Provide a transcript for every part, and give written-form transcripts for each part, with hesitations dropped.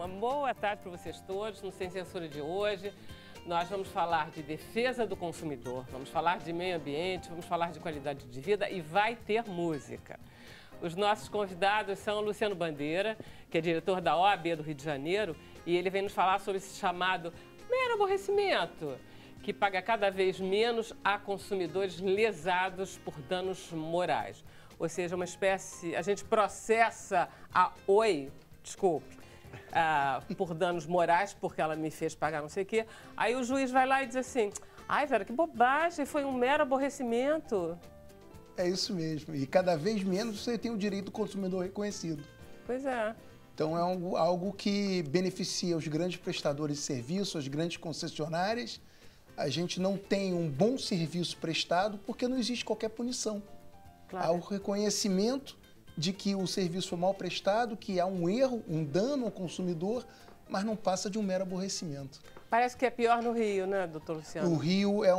Uma boa tarde para vocês todos. No Sem Censura de hoje, nós vamos falar de defesa do consumidor, vamos falar de meio ambiente, vamos falar de qualidade de vida e vai ter música. Os nossos convidados são o Luciano Bandeira, que é diretor da OAB do Rio de Janeiro, e ele vem nos falar sobre esse chamado mero aborrecimento, que paga cada vez menos a consumidores lesados por danos morais. Ou seja, uma espécie, a gente processa a Oi, desculpe, por danos morais, porque ela me fez pagar não sei o quê. Aí o juiz vai lá e diz assim, ai, Vera, que bobagem, foi um mero aborrecimento. É isso mesmo. E cada vez menos você tem o direito do consumidor reconhecido. Pois é. Então é algo que beneficia os grandes prestadores de serviço, as grandes concessionárias. A gente não tem um bom serviço prestado porque não existe qualquer punição. Claro. Há o reconhecimento de que o serviço foi mal prestado, que há um erro, um dano ao consumidor, mas não passa de um mero aborrecimento. Parece que é pior no Rio, né, doutor Luciano? O Rio é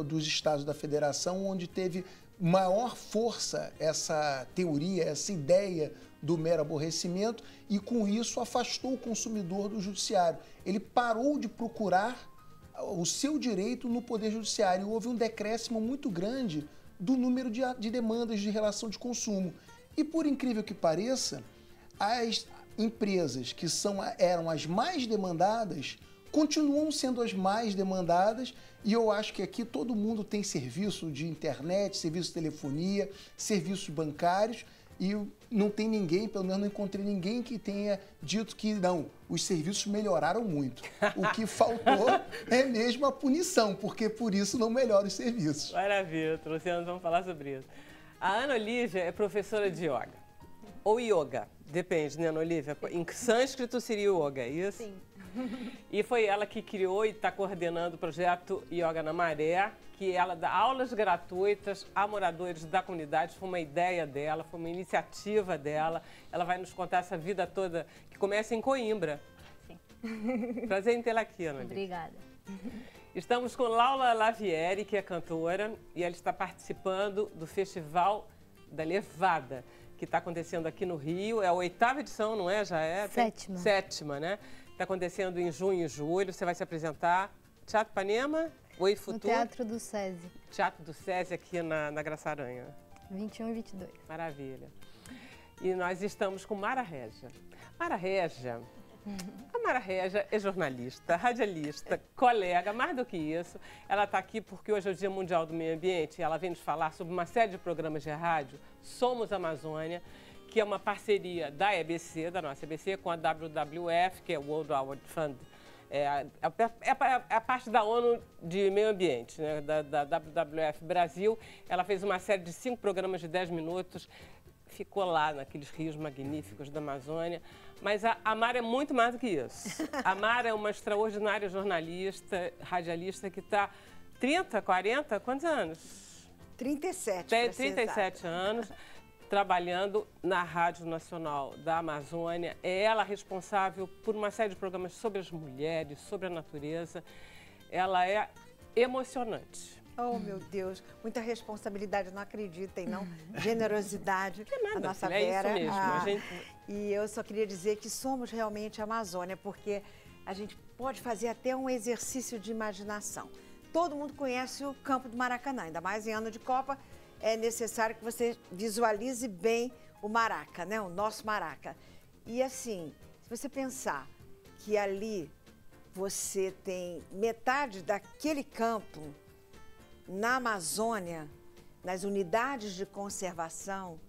dos estados da federação onde teve maior força essa teoria, essa ideia do mero aborrecimento e, com isso, afastou o consumidor do judiciário. Ele parou de procurar o seu direito no Poder Judiciário. Houve um decréscimo muito grande do número de demandas de relação de consumo. E, por incrível que pareça, as empresas que eram as mais demandadas continuam sendo as mais demandadas, e eu acho que aqui todo mundo tem serviço de internet, serviço de telefonia, serviços bancários, e não tem ninguém, pelo menos não encontrei ninguém que tenha dito que não, os serviços melhoraram muito. O que faltou é mesmo a punição, porque por isso não melhora os serviços. Maravilha, Luciano, vamos falar sobre isso. A Ana Olívia é professora de yoga, ou yoga, depende, né, Ana Olívia? Em sânscrito seria yoga, é isso? Sim. E foi ela que criou e está coordenando o projeto Yoga na Maré, que ela dá aulas gratuitas a moradores da comunidade. Foi uma ideia dela, foi uma iniciativa dela. Ela vai nos contar essa vida toda, que começa em Coimbra. Sim. Prazer em tê-la aqui, Ana. Obrigada. Estamos com Laura Lavieri, que é cantora, e ela está participando do Festival da Levada, que está acontecendo aqui no Rio. É a 8ª edição, não é? Já é? Sétima. Sétima, né? Está acontecendo em junho e julho. Você vai se apresentar Teatro Ipanema, Oi Futuro. No Teatro do SESI. Teatro do SESI aqui na Graça Aranha. 21 e 22. Maravilha. E nós estamos com Mara Régia. Mara Régia. A Mara Régia é jornalista, radialista, colega, mais do que isso. Ela está aqui porque hoje é o Dia Mundial do Meio Ambiente e ela vem nos falar sobre uma série de programas de rádio, Somos Amazônia, que é uma parceria da EBC, da nossa EBC, com a WWF, que é o World Wildlife Fund. É a parte da ONU de Meio Ambiente, né, da WWF Brasil. Ela fez uma série de 5 programas de 10 minutos, ficou lá naqueles rios magníficos da Amazônia. Mas a Mara é muito mais do que isso. A Mara é uma extraordinária jornalista, radialista que está 30, 40, quantos anos? 37, Tem 37 anos, trabalhando na Rádio Nacional da Amazônia. É ela responsável por uma série de programas sobre as mulheres, sobre a natureza. Ela é emocionante. Oh, meu Deus, muita responsabilidade, não acreditem, não. Generosidade, nada, a nossa filha, Vera. É isso mesmo. A gente... E eu só queria dizer que somos realmente a Amazônia, porque a gente pode fazer até um exercício de imaginação. Todo mundo conhece o Campo do Maracanã, ainda mais em ano de Copa, é necessário que você visualize bem o Maraca, né? O nosso Maraca. E assim, se você pensar que ali você tem metade daquele campo na Amazônia, nas unidades de conservação,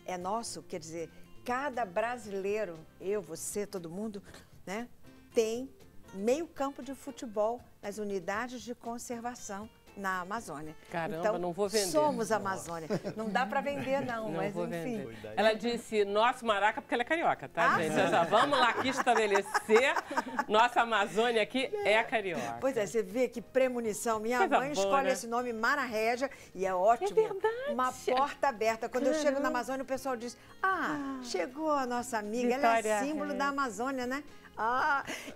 é nosso, quer dizer, cada brasileiro, eu, você, todo mundo, né, tem meio campo de futebol nas unidades de conservação na Amazônia. Caramba, então, não vou vender. Somos a Amazônia. Não dá para vender, não, mas vou enfim. Vender. Ela disse nosso Maraca porque ela é carioca, tá, gente? Já vamos lá aqui estabelecer. Nossa Amazônia aqui é carioca. Pois é, você vê que premonição. Minha Coisa mãe boa, escolhe né? esse nome, Mara Régia, e é ótimo. É verdade. Uma porta aberta. Quando eu chego na Amazônia, o pessoal diz, chegou a nossa amiga, ela é símbolo da Amazônia, né?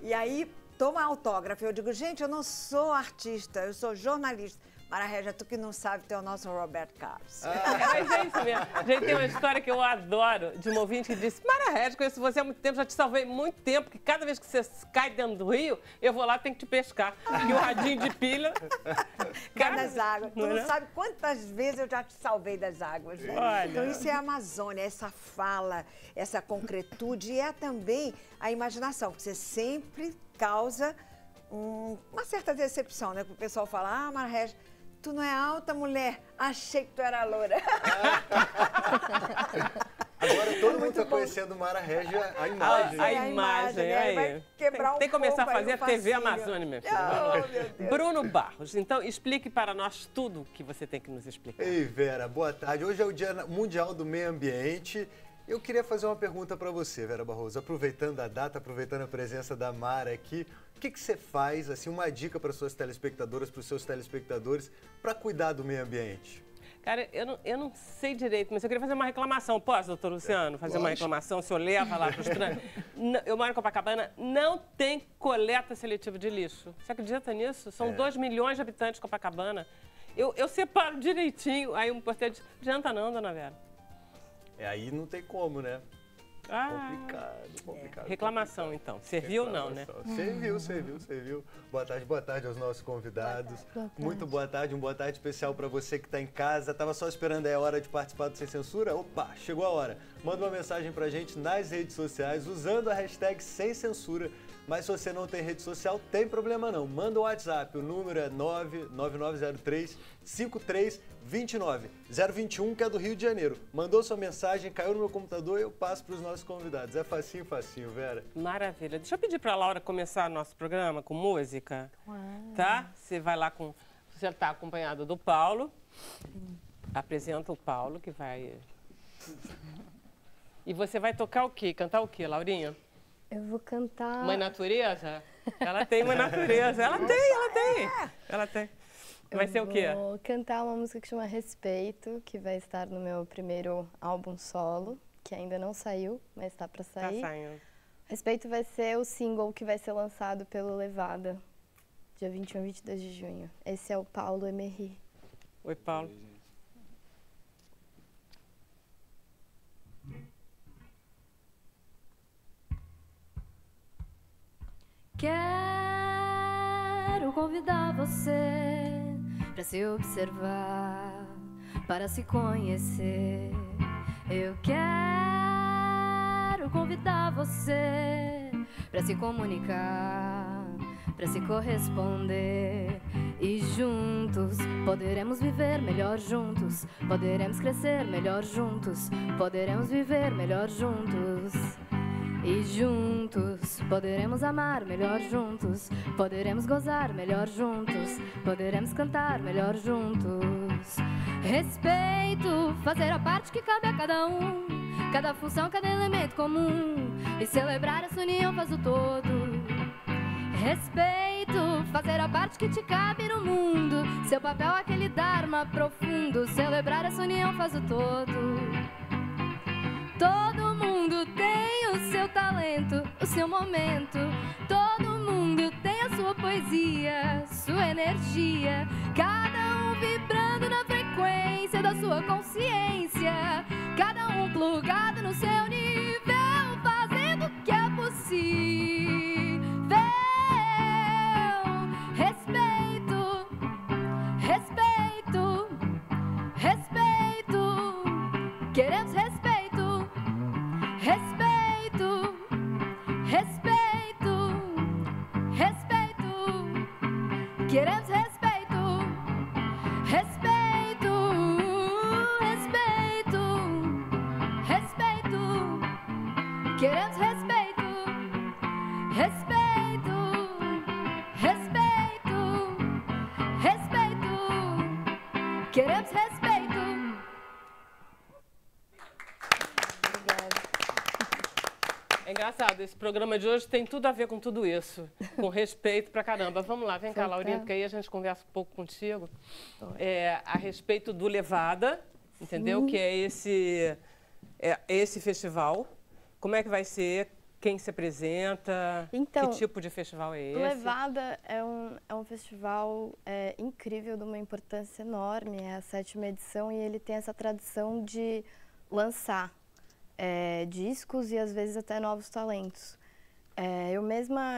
E aí toma autógrafo. Eu digo, gente, eu não sou artista, eu sou jornalista. Mara Régia, tu que não sabe, tu é o nosso Roberto Carlos. Mas é isso mesmo. Gente, tem uma história que eu adoro, de uma ouvinte que disse: Mara Régia, conheço você há muito tempo, já te salvei muito tempo, que cada vez que você cai dentro do rio, eu vou lá e tenho que te pescar. E o radinho de pilha... Cai nas águas. Tu não não é? sabe quantas vezes eu já te salvei das águas, né? Olha. Então isso é a Amazônia, essa fala, essa concretude, e é também a imaginação, que você sempre causa uma certa decepção, né? O pessoal fala: ah, Mara Régia, tu não é alta, mulher, achei que tu era loura. Agora todo mundo está conhecendo Mara Régia, a imagem. A imagem, aí. Vai quebrar Tem que começar a pouco aí fazer o a TV fascínio. Amazônia, minha filha. Oh, meu Deus. Bruno Barros, então explique para nós tudo que você tem que nos explicar. Ei, Vera, boa tarde. Hoje é o Dia Mundial do Meio Ambiente. Eu queria fazer uma pergunta para você, Vera Barroso. Aproveitando a data, aproveitando a presença da Mara aqui, o que você faz, assim, uma dica para suas telespectadoras, para os seus telespectadores, para cuidar do meio ambiente? Cara, eu não sei direito, mas eu queria fazer uma reclamação. Posso, doutor Luciano, fazer uma reclamação? O senhor leva lá para os trânsito? Eu moro em Copacabana, não tem coleta seletiva de lixo. Você acredita nisso? São 2 milhões de habitantes de Copacabana. Eu separo direitinho. Aí um porteiro diz: adianta não, dona Vera. Aí não tem como, né? Complicado. Reclamação, então. Serviu ou não, né? Serviu. Boa tarde aos nossos convidados. Boa tarde. Muito boa tarde, boa tarde especial para você que está em casa. Tava só esperando aí a hora de participar do Sem Censura? Opa, chegou a hora. Manda uma mensagem pra gente nas redes sociais usando a hashtag Sem Censura. Mas se você não tem rede social, tem problema não. Manda o WhatsApp, o número é 99903-5329. 021, que é do Rio de Janeiro. Mandou sua mensagem, caiu no meu computador e eu passo para os nossos convidados. É facinho, Vera. Maravilha. Deixa eu pedir para a Laura começar nosso programa com música. Tá? Você vai lá com... Você está acompanhado do Paulo. Apresenta o Paulo, que vai... E você vai tocar o quê? Cantar o quê, Laurinha? Eu vou cantar... Mãe Natureza? Ela tem Mãe Natureza. Ela tem. Vai ser o quê? Eu vou cantar uma música que chama Respeito, que vai estar no meu primeiro álbum solo, que ainda não saiu, mas está para sair. Tá saindo. Respeito vai ser o single que vai ser lançado pelo Levada, dia 21 e 22 de junho. Esse é o Paulo Emery. Oi, Paulo. Quero convidar você para se observar, para se conhecer. Eu quero convidar você para se comunicar, para se corresponder. E juntos poderemos viver melhor juntos, poderemos crescer melhor juntos, poderemos viver melhor juntos. E juntos poderemos amar melhor juntos, poderemos gozar melhor juntos, poderemos cantar melhor juntos. Respeito, fazer a parte que cabe a cada um, cada função, cada elemento comum, e celebrar essa união faz o todo. Respeito, fazer a parte que te cabe no mundo, seu papel é aquele dharma profundo, celebrar essa união faz o todo. Todo mundo tem o seu talento, o seu momento. Todo mundo tem a sua poesia, sua energia. Cada um vibrando na frequência da sua consciência. Cada um plugado no seu nível, fazendo o que é possível. Respeito, respeito, respeito. Queremos respeito. Respeito, respeito, respeito. Queremos respeito, respeito, respeito, respeito. Queremos respeito, respeito, respeito, respeito. Queremos respeito. É engraçado, esse programa de hoje tem tudo a ver com tudo isso, com respeito pra caramba. Vamos lá, vem cá, Laurinha, porque aí a gente conversa um pouco contigo. A respeito do Levada, entendeu? Que é esse festival. Como é que vai ser? quem se apresenta? Então, que tipo de festival é esse? O Levada é um festival incrível, de uma importância enorme, é a 7ª edição, e ele tem essa tradição de lançar discos e às vezes até novos talentos.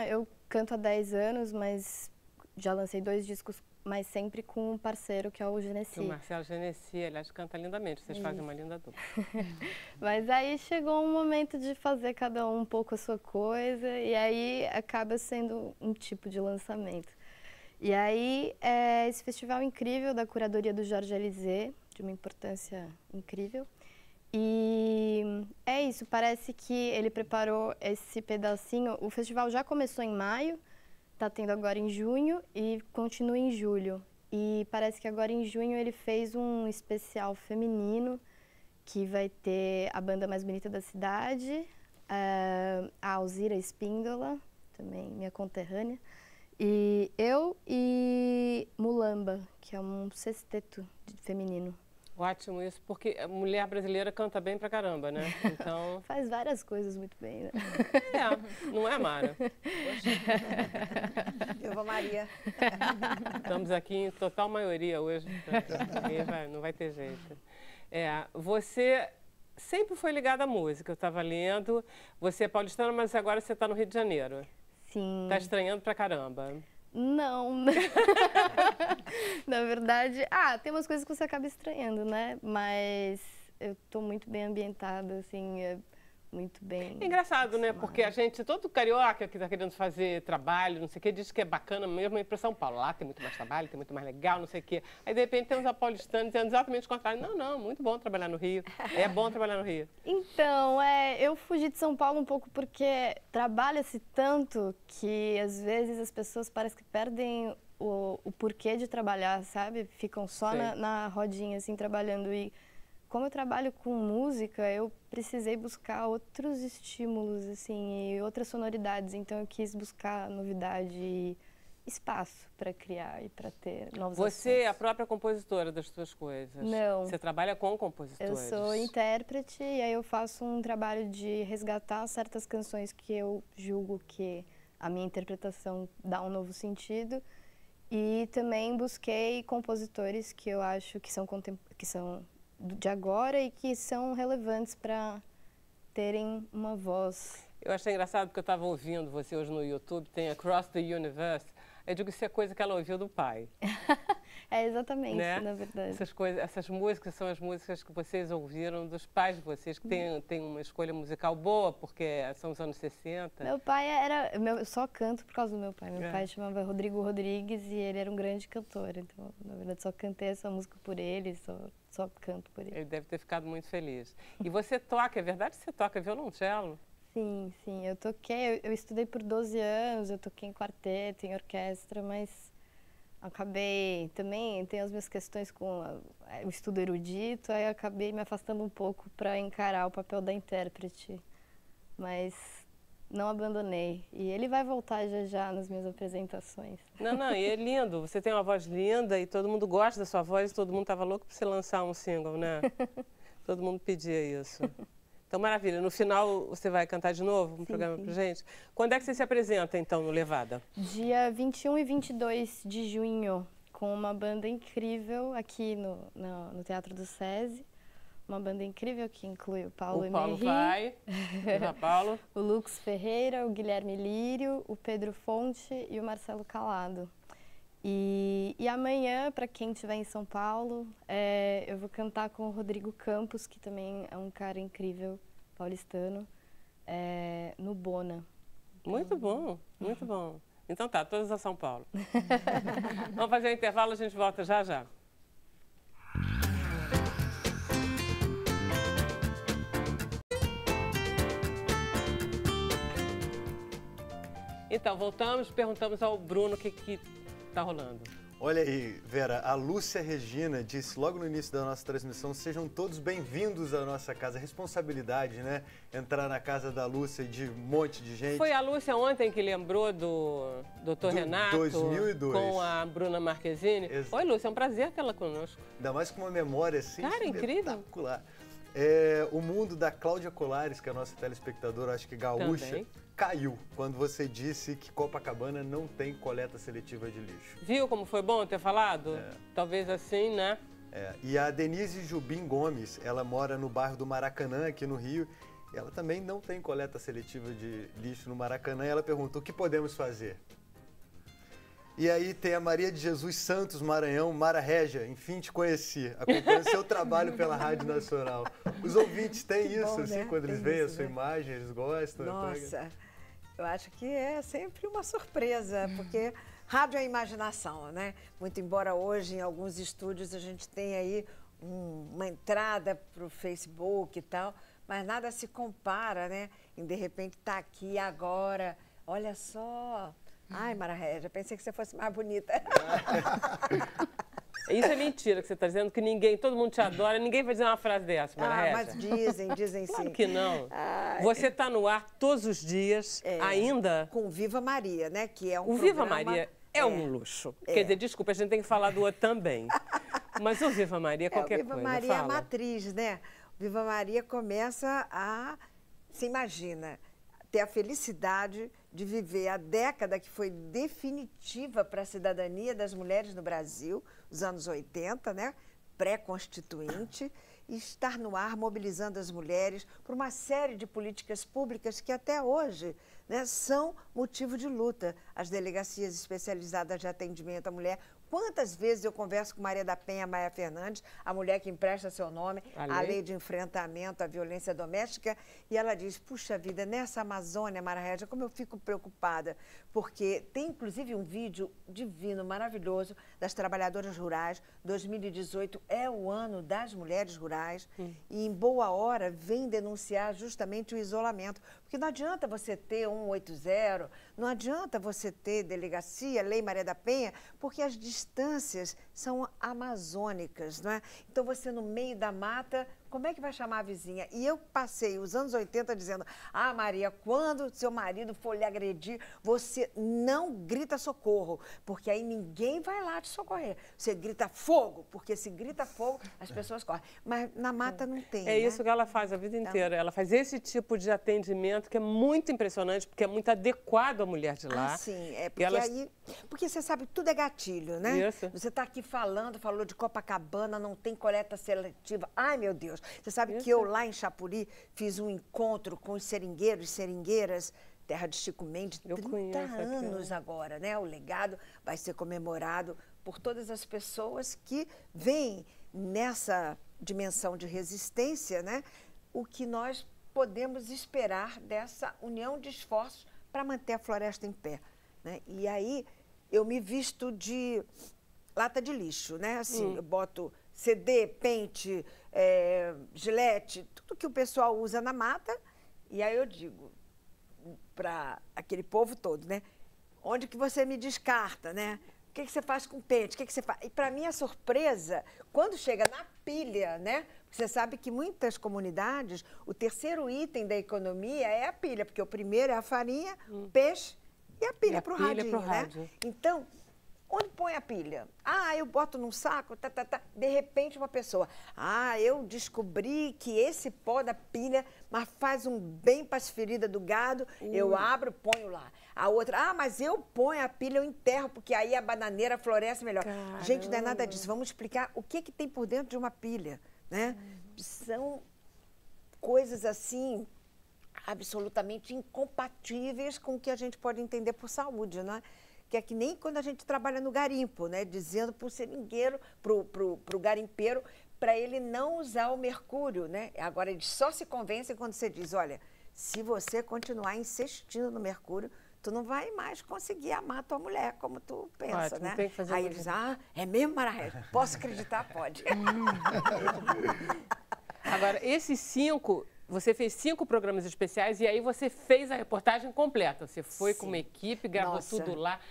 Eu canto há 10 anos, mas já lancei 2 discos, mas sempre com um parceiro que é o Genesi. O Marcelo Genesi, aliás, canta lindamente, vocês fazem uma linda dupla. Mas aí chegou um momento de fazer cada um pouco a sua coisa, e aí acaba sendo um tipo de lançamento. E aí, esse festival incrível da curadoria do Jorge Alizé, de uma importância incrível. E é isso, parece que ele preparou esse pedacinho. O festival já começou em maio, está tendo agora em junho e continua em julho. E parece que agora em junho ele fez um especial feminino, que vai ter a banda mais bonita da cidade, a Alzira Espíndola, também minha conterrânea, e eu e Mulamba, que é um sexteto feminino. Ótimo isso, porque a mulher brasileira canta bem pra caramba, né? Então... Faz várias coisas muito bem, né? Não é, Mara? Viva Maria. Estamos aqui em total maioria hoje, não vai ter jeito. Você sempre foi ligada à música, eu estava lendo. Você é paulistana, mas agora você está no Rio de Janeiro. Sim. Está estranhando pra caramba. Não. Na verdade, tem umas coisas que você acaba estranhando, né? Mas eu tô muito bem ambientada, assim, muito bem. É engraçado, né? Porque a gente, todo carioca que está querendo fazer trabalho, não sei o quê, diz que é bacana mesmo ir para São Paulo. Lá tem muito mais trabalho, tem muito mais legal, não sei o quê. Aí, de repente, temos a paulistana dizendo exatamente o contrário. Não, muito bom trabalhar no Rio. É bom trabalhar no Rio. Então, eu fugi de São Paulo um pouco porque trabalha-se tanto que, às vezes, as pessoas parecem que perdem o porquê de trabalhar, sabe? Ficam só na rodinha, assim, trabalhando. E como eu trabalho com música, eu precisei buscar outros estímulos, assim, e outras sonoridades. Então, eu quis buscar novidade e espaço para criar e para ter novos Você é a própria compositora das suas coisas? Não. Você trabalha com compositores? Eu sou intérprete e aí eu faço um trabalho de resgatar certas canções que eu julgo que a minha interpretação dá um novo sentido. E também busquei compositores que eu acho que são de agora e que são relevantes para terem uma voz. Eu achei engraçado porque eu estava ouvindo você hoje no YouTube, tem Across the Universe. Eu digo que isso é coisa que ela ouviu do pai. Exatamente, né? Na verdade. Essas músicas são as músicas que vocês ouviram dos pais de vocês, que têm uma escolha musical boa, porque são os anos 60. Meu pai eu só canto por causa do meu pai. Meu pai chamava Rodrigo Rodrigues e ele era um grande cantor. Então, na verdade, só cantei essa música por ele, só canto por ele. Ele deve ter ficado muito feliz. E você toca, é verdade que você toca violoncelo? Sim, eu toquei, eu estudei por 12 anos, eu toquei em quarteto, em orquestra, mas acabei, também tem as minhas questões com o estudo erudito, aí acabei me afastando um pouco para encarar o papel da intérprete, mas não abandonei. E ele vai voltar já nas minhas apresentações. Não, e é lindo, você tem uma voz linda e todo mundo gosta da sua voz, todo mundo estava louco para você lançar um single, né? Todo mundo pedia isso. Então, maravilha. No final, você vai cantar de novo um programa pra gente? Quando é que você se apresenta, então, no Levada? Dia 21 e 22 de junho, com uma banda incrível aqui no Teatro do SESI. Uma banda incrível que inclui o Paulo Emery. O Paulo vai. Paulo. O Lux Ferreira, o Guilherme Lírio, o Pedro Fonte e o Marcelo Calado. E amanhã, para quem estiver em São Paulo, eu vou cantar com o Rodrigo Campos, que também é um cara incrível, paulistano, no Bona. Muito bom, muito bom. Então tá, todos a São Paulo. Vamos fazer um intervalo, a gente volta já já. Então, voltamos, perguntamos ao Bruno o que está rolando. Olha aí, Vera, a Lúcia Regina disse logo no início da nossa transmissão: sejam todos bem-vindos à nossa casa. Responsabilidade, né? Entrar na casa da Lúcia e de um monte de gente. Foi a Lúcia ontem que lembrou do Dr. Renato 2002. Com a Bruna Marquezine. Oi, Lúcia, é um prazer tê-la conosco. Ainda mais com uma memória assim, cara, incrível. Espetacular. o mundo da Cláudia Colares, que é a nossa telespectadora, acho que gaúcha, Também. caiu quando você disse que Copacabana não tem coleta seletiva de lixo. Viu como foi bom ter falado? Talvez assim, né? E a Denise Jubim Gomes, ela mora no bairro do Maracanã, aqui no Rio. Ela também não tem coleta seletiva de lixo no Maracanã. E ela pergunta, o que podemos fazer? E aí tem a Maria de Jesus Santos, Maranhão. Mara Régia, enfim, te conheci. Acompanho o seu trabalho pela Rádio Nacional. Os ouvintes têm isso, bom, assim, né? quando eles Tem veem isso, a sua né? imagem, eles gostam? Nossa, eu acho que é sempre uma surpresa, porque rádio é imaginação, né? Muito embora hoje, em alguns estúdios, a gente tenha aí uma entrada para o Facebook e tal, mas nada se compara, né? Em de repente estar aqui agora, olha só. Ai, Mara Régia, pensei que você fosse mais bonita. Isso é mentira que você está dizendo, que ninguém, todo mundo te adora, ninguém vai dizer uma frase dessa, Mara Régia. Mas dizem sim. Claro que não. Ai. Você está no ar todos os dias, ainda. Com Viva Maria, né? Que é um O Viva programa... Maria é um luxo. Quer dizer, desculpa, a gente tem que falar do outro também. Mas o Viva Maria é qualquer coisa. O Viva Maria é a fala. matriz, né? O Viva Maria começa a... Você imagina, ter a felicidade de viver a década que foi definitiva para a cidadania das mulheres no Brasil, os anos 80, né? Pré-constituinte, e estar no ar mobilizando as mulheres por uma série de políticas públicas que até hoje, né, são motivo de luta. As delegacias especializadas de atendimento à mulher. Quantas vezes eu converso com Maria da Penha Maia Fernandes, a mulher que empresta seu nome à lei de enfrentamento à violência doméstica, e ela diz, puxa vida, nessa Amazônia, Mara Régia, como eu fico preocupada, porque tem inclusive um vídeo divino, maravilhoso, das trabalhadoras rurais. 2018 é o ano das mulheres rurais, e em boa hora vem denunciar justamente o isolamento, porque não adianta você ter 180, não adianta você ter delegacia, Lei Maria da Penha, porque as distâncias são amazônicas, não é? Então, você no meio da mata, como é que vai chamar a vizinha? E eu passei os anos 80 dizendo, ah, Maria, quando seu marido for lhe agredir, você não grita socorro, porque aí ninguém vai lá te socorrer. Você grita fogo, porque se grita fogo, as pessoas correm. Mas na mata não tem, É isso que ela faz a vida inteira. Ela faz esse tipo de atendimento que é muito impressionante, porque é muito adequado à mulher de lá. Ah, sim, é porque elas... aí... Porque você sabe, tudo é gatilho, né? Isso. Você está aqui falou de Copacabana, não tem coleta seletiva. Ai, meu Deus. Você sabe que eu lá em Chapuri fiz um encontro com os seringueiros e seringueiras, terra de Chico Mendes, 30 anos agora, né? O legado vai ser comemorado por todas as pessoas que veem nessa dimensão de resistência, né? O que nós podemos esperar dessa união de esforços para manter a floresta em pé, né? E aí eu me visto de lata de lixo, né? Assim, eu boto CD, pente, gilete, tudo que o pessoal usa na mata. E aí eu digo para aquele povo todo, né? Onde que você me descarta, né? O que você faz com pente? O que você faz? E para minha surpresa, quando chega na pilha, né? Você sabe que muitas comunidades, o terceiro item da economia é a pilha, porque o primeiro é a farinha, o peixe e a pilha para o radinho, né? Então, onde põe a pilha? Ah, eu boto num saco, De repente, uma pessoa, eu descobri que esse pó da pilha, mas faz um bem para as feridas do gado, eu abro, ponho lá. A outra, mas eu ponho a pilha, eu enterro, porque aí a bananeira floresce melhor. Caramba. Gente, não é nada disso. Vamos explicar o que tem por dentro de uma pilha, né? São coisas assim absolutamente incompatíveis com o que a gente pode entender por saúde, não é? Que é que nem quando a gente trabalha no garimpo, né? Dizendo para o seringueiro, para o garimpeiro, para ele não usar o mercúrio, né? Agora, eles só se convencem quando você diz, olha, se você continuar insistindo no mercúrio, tu não vai mais conseguir amar tua mulher como tu pensa, né? Tem que fazer aí eles, é mesmo, Mara Régia? Posso acreditar? Pode. Agora, esses 5... Você fez 5 programas especiais e aí você fez a reportagem completa. Você foi com uma equipe, gravou tudo lá.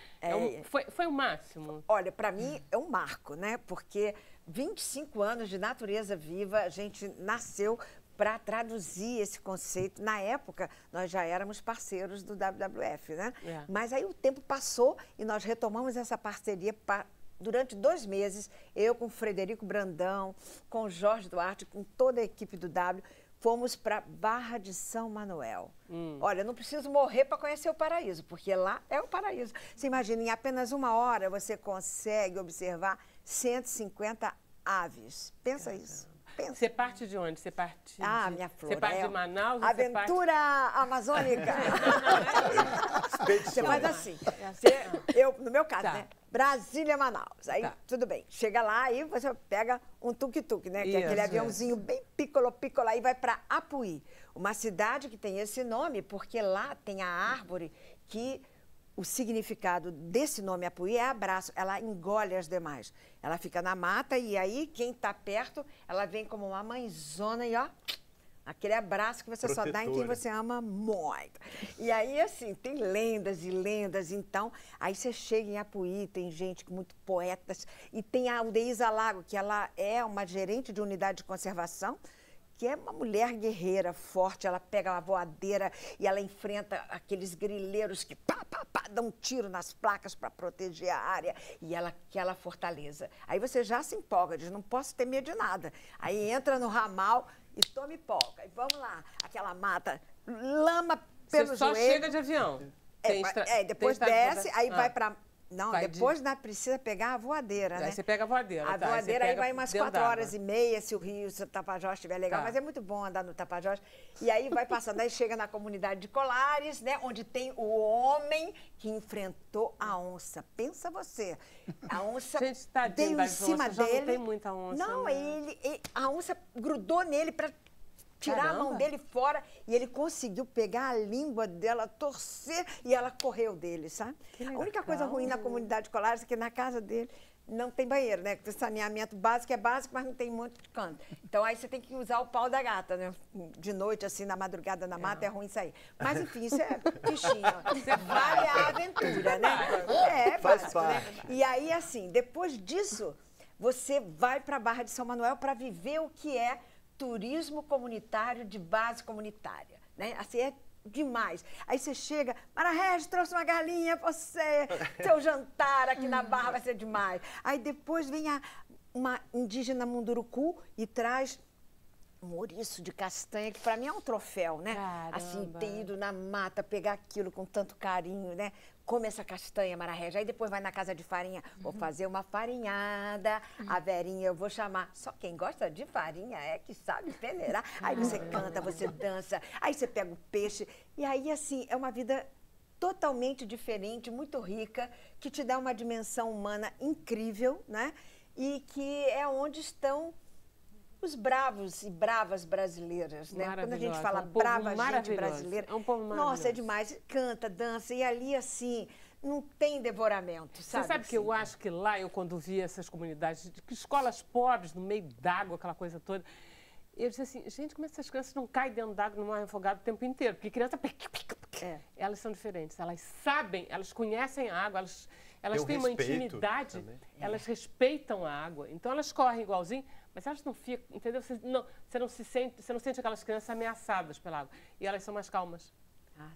Foi o máximo? Olha, para mim é um marco, né? Porque 25 anos de natureza viva, a gente nasceu para traduzir esse conceito. Na época, nós já éramos parceiros do WWF, né? Mas aí o tempo passou e nós retomamos essa parceria para durante 2 meses, eu com o Frederico Brandão, com o Jorge Duarte, com toda a equipe do W, fomos para Barra de São Manuel. Olha, não preciso morrer para conhecer o paraíso, porque lá é o paraíso. Você imagina, em apenas 1 hora você consegue observar 150 aves. Pensa isso. Pensa. Você parte de onde? Você parte de... minha flor. Você parte de Manaus? Aventura amazônica. Você faz assim. No meu caso, né? Brasília, Manaus. Aí, tudo bem. Chega lá, aí você pega um tuk-tuk, né? Que é aquele aviãozinho bem piccolo, aí vai para Apuí. Uma cidade que tem esse nome, porque lá tem a árvore que... O significado desse nome Apuí é abraço, ela engole as demais. Ela fica na mata e aí quem está perto, ela vem como uma mãezona e ó, aquele abraço que você só dá em quem você ama muito. E aí, assim, tem lendas e lendas, então, aí você chega em Apuí, tem gente, muito poetas, e tem a Aldeísa Lago, que ela é uma gerente de unidade de conservação, que é uma mulher guerreira, forte, ela pega uma voadeira e ela enfrenta aqueles grileiros que dão um tiro nas placas para proteger a área e ela aquela fortaleza. Aí você já se empolga, diz, não posso ter medo de nada. Aí entra no ramal e toma pipoca. E vamos lá, aquela mata, lama pelo joelho. Você só chega de avião. Depois desce, aí vai para... Não, depois precisa pegar a voadeira, né? Aí você pega a voadeira. A voadeira aí vai umas 4h30, se o Tapajós estiver legal. Mas é muito bom andar no Tapajós. E aí vai passando, aí chega na comunidade de Colares, né? Onde tem o homem que enfrentou a onça. Pensa você. A onça veio em cima dele. Não tem muita onça. Não, a onça grudou nele para tirar a mão dele fora e ele conseguiu pegar a língua dela, torcer e ela correu dele, sabe? A única coisa ruim na comunidade de Colares é que na casa dele não tem banheiro, né? O saneamento básico é básico, mas não tem muito canto. Então aí você tem que usar o pau da gata, né? De noite, assim, na madrugada na mata, é ruim sair. Mas enfim, isso é bichinho. Você vai à aventura, né? Faz parte. Né? E aí, assim, depois disso, você vai para a Barra de São Manuel para viver o que é turismo comunitário de base comunitária, né? Assim, é demais. Aí você chega, Mara Regis, trouxe uma galinha pra você, seu jantar aqui na Barra vai ser demais. Aí depois vem uma indígena Munduruku e traz um ouriço de castanha, que para mim é um troféu, né? Caramba. Assim, ter ido na mata, pegar aquilo com tanto carinho, né? Come essa castanha, Mara Regis. Aí depois vai na casa de farinha. Vou fazer uma farinhada. A Verinha eu vou chamar. Só quem gosta de farinha é que sabe peneirar. Aí você canta, você dança. Aí você pega o peixe. E aí, assim, é uma vida totalmente diferente, muito rica, que te dá uma dimensão humana incrível, né? E que é onde estão os bravos e bravas brasileiras, né? Quando a gente fala brava gente brasileira, é um povo maravilhoso. Nossa, é demais. Canta, dança, e ali, assim, não tem devoramento, sabe? Você sabe que eu acho que lá, eu quando via essas comunidades, escolas pobres, no meio d'água, aquela coisa toda, eu disse assim, gente, como essas crianças não caem dentro d'água, não morrem afogadas o tempo inteiro? Porque criança... Elas são diferentes, elas sabem, elas conhecem a água, elas têm uma intimidade, também. Elas respeitam a água, então elas correm igualzinho, mas elas não ficam, entendeu? Você não sente aquelas crianças ameaçadas pela água. E elas são mais calmas.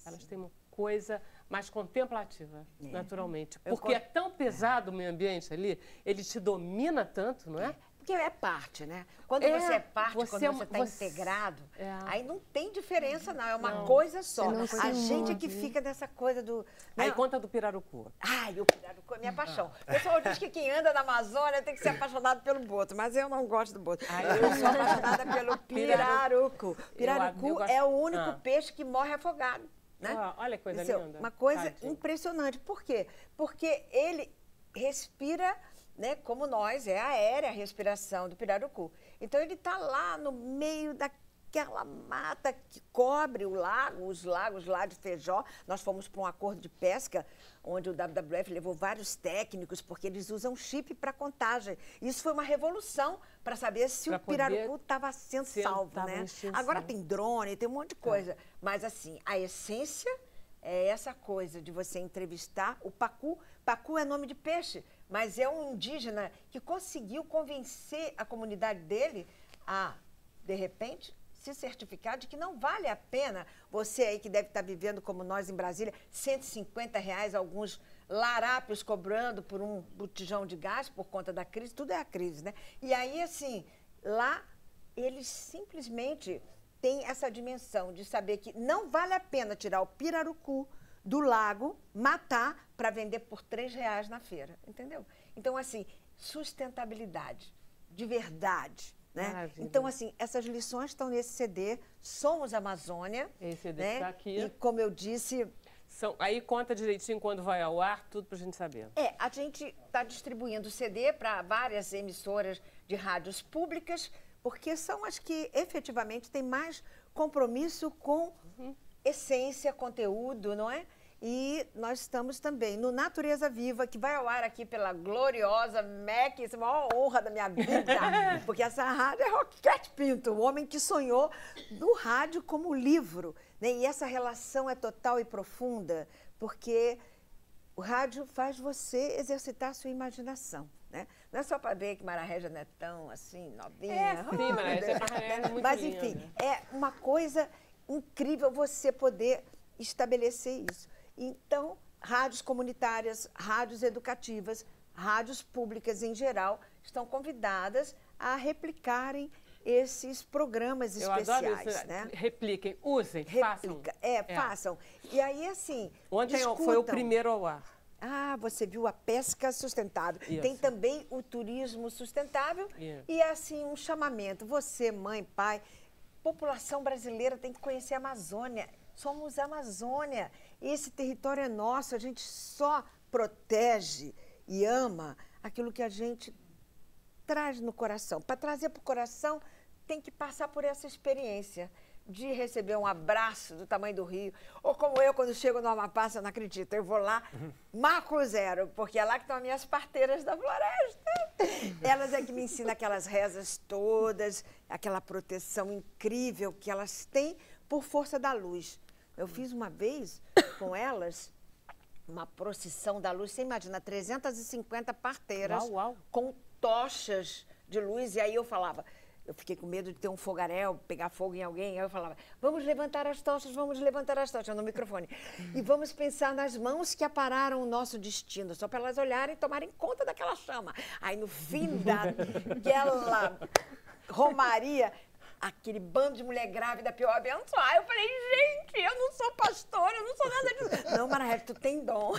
Elas têm uma coisa mais contemplativa, naturalmente. Porque é tão pesado o meio ambiente ali, ele te domina tanto, não é? Porque é parte, né? Quando você é parte, quando você está integrado, aí não tem diferença, não. É uma coisa só. A gente é que fica nessa coisa do... Aí conta do pirarucu. Ai, o pirarucu é minha paixão. O pessoal diz que quem anda na Amazônia tem que ser apaixonado pelo boto, mas eu não gosto do boto. Eu sou apaixonada pelo pirarucu. Pirarucu é o único peixe que morre afogado. Né? Olha que coisa linda. Uma coisa impressionante. Por quê? Porque ele respira... Né, como nós, é aérea a respiração do pirarucu. Então, ele está lá no meio daquela mata que cobre o lago, os lagos lá de Feijó. Nós fomos para um acordo de pesca, onde o WWF levou vários técnicos, porque eles usam chip para contagem. Isso foi uma revolução para saber se o pirarucu estava sendo salvo. Né? Agora tem drone, tem um monte de coisa. Mas, assim, a essência é essa coisa de você entrevistar o pacu. Pacu é nome de peixe, mas é um indígena que conseguiu convencer a comunidade dele a, de repente, se certificar de que não vale a pena você aí que deve estar vivendo como nós em Brasília, R$150, larápios cobrando por um botijão de gás por conta da crise, tudo é a crise, né? E aí, assim, lá eles simplesmente têm essa dimensão de saber que não vale a pena tirar o pirarucu do lago, matar para vender por R$3 na feira, entendeu? Então, assim, sustentabilidade, de verdade, né? Maravilha. Então, assim, essas lições estão nesse CD, Somos Amazônia. Esse CD né? está aqui. E como eu disse... Aí conta direitinho quando vai ao ar, tudo pra gente saber. A gente está distribuindo o CD para várias emissoras de rádios públicas, porque são as que efetivamente têm mais compromisso com essência, conteúdo, não é? E nós estamos também no Natureza Viva, que vai ao ar aqui pela gloriosa MEC, isso é a maior honra da minha vida, porque essa rádio é Roquete Pinto, o homem que sonhou no rádio como livro, né? E essa relação é total e profunda, porque o rádio faz você exercitar a sua imaginação, né? Não é só para ver que Mara Régia não é tão assim, novinha. Sim, Mara Régia é muito Mas, linda. enfim, é uma coisa incrível você poder estabelecer isso. Então, rádios comunitárias, rádios educativas, rádios públicas em geral, estão convidadas a replicarem esses programas especiais. Eu adoro isso, né? Repliquem, usem, façam. Façam. E aí, assim, ontem discutam. foi o primeiro ao ar. Ah, você viu a pesca sustentável. Isso. Tem também o turismo sustentável e, assim, um chamamento. Você, mãe, pai, população brasileira tem que conhecer a Amazônia. Somos a Amazônia. Esse território é nosso. A gente só protege e ama aquilo que a gente traz no coração. Para trazer para o coração, tem que passar por essa experiência de receber um abraço do tamanho do rio. Ou como eu, quando chego no Amapá, você não acredita, eu vou lá, marco zero, porque é lá que estão as minhas parteiras da floresta. Elas é que me ensinam aquelas rezas todas, aquela proteção incrível que elas têm por força da luz. Eu fiz uma vez com elas uma procissão da luz, você imagina, 350 parteiras com tochas de luz, e aí eu falava... Eu fiquei com medo de ter um fogaréu, pegar fogo em alguém. Aí eu falava, vamos levantar as tochas no microfone. E vamos pensar nas mãos que apararam o nosso destino, só para elas olharem e tomarem conta daquela chama. Aí no fim daquela romaria, aquele bando de mulher grávida pior abençoar. Eu falei, gente, eu não sou pastora, eu não sou nada disso. Não, Mara Régia, tu tem dom.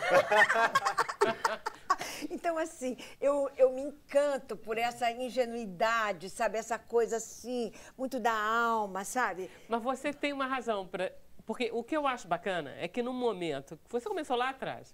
Então, assim, eu me encanto por essa ingenuidade, sabe? Essa coisa, assim, muito da alma, sabe? Mas você tem uma razão para... Porque o que eu acho bacana é que no momento... Você começou lá atrás.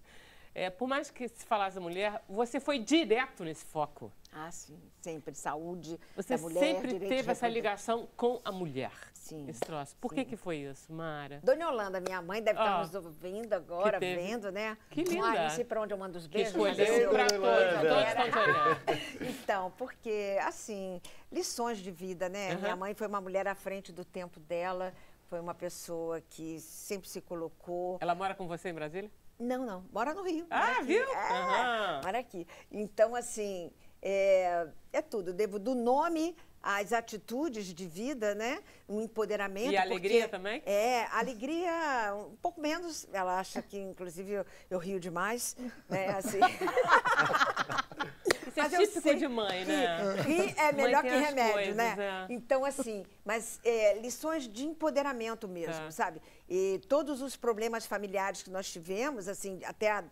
Por mais que se falasse da mulher, você foi direto nesse foco. Ah, sim. Sempre. Saúde você da mulher, sempre teve essa ligação com a mulher. Sim. Esse troço. Por que foi isso, Mara? Dona Yolanda, minha mãe, deve estar nos ouvindo agora, vendo, né? Que linda. Ai, não sei para onde eu mando os beijos. Que escolheu para todos. Então, porque, assim, lições de vida, né? Minha mãe foi uma mulher à frente do tempo dela, foi uma pessoa que sempre se colocou. Ela mora com você em Brasília? Não. Mora no Rio. Ah, viu? Mora aqui. Então, assim, é tudo. Devo do nome às atitudes de vida, né? Um empoderamento. E a alegria também? Alegria um pouco menos. Ela acha que, inclusive, eu rio demais, né? Assim. Isso é típico de mãe, né? Rir é melhor que remédio, coisas, né? Então, assim, mas lições de empoderamento mesmo, sabe? E todos os problemas familiares que nós tivemos, assim, até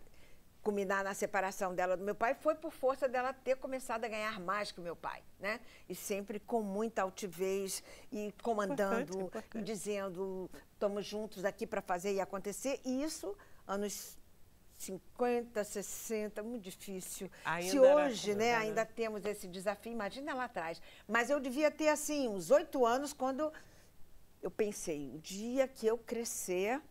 culminar na separação dela do meu pai, foi por força dela ter começado a ganhar mais que o meu pai, né? E sempre com muita altivez e comandando e dizendo, estamos juntos aqui para fazer e acontecer. E isso, anos 50, 60, muito difícil. Ainda se hoje, né, ainda temos esse desafio, imagina lá atrás. Mas eu devia ter, assim, uns 8 anos, quando eu pensei, o dia que eu crescer,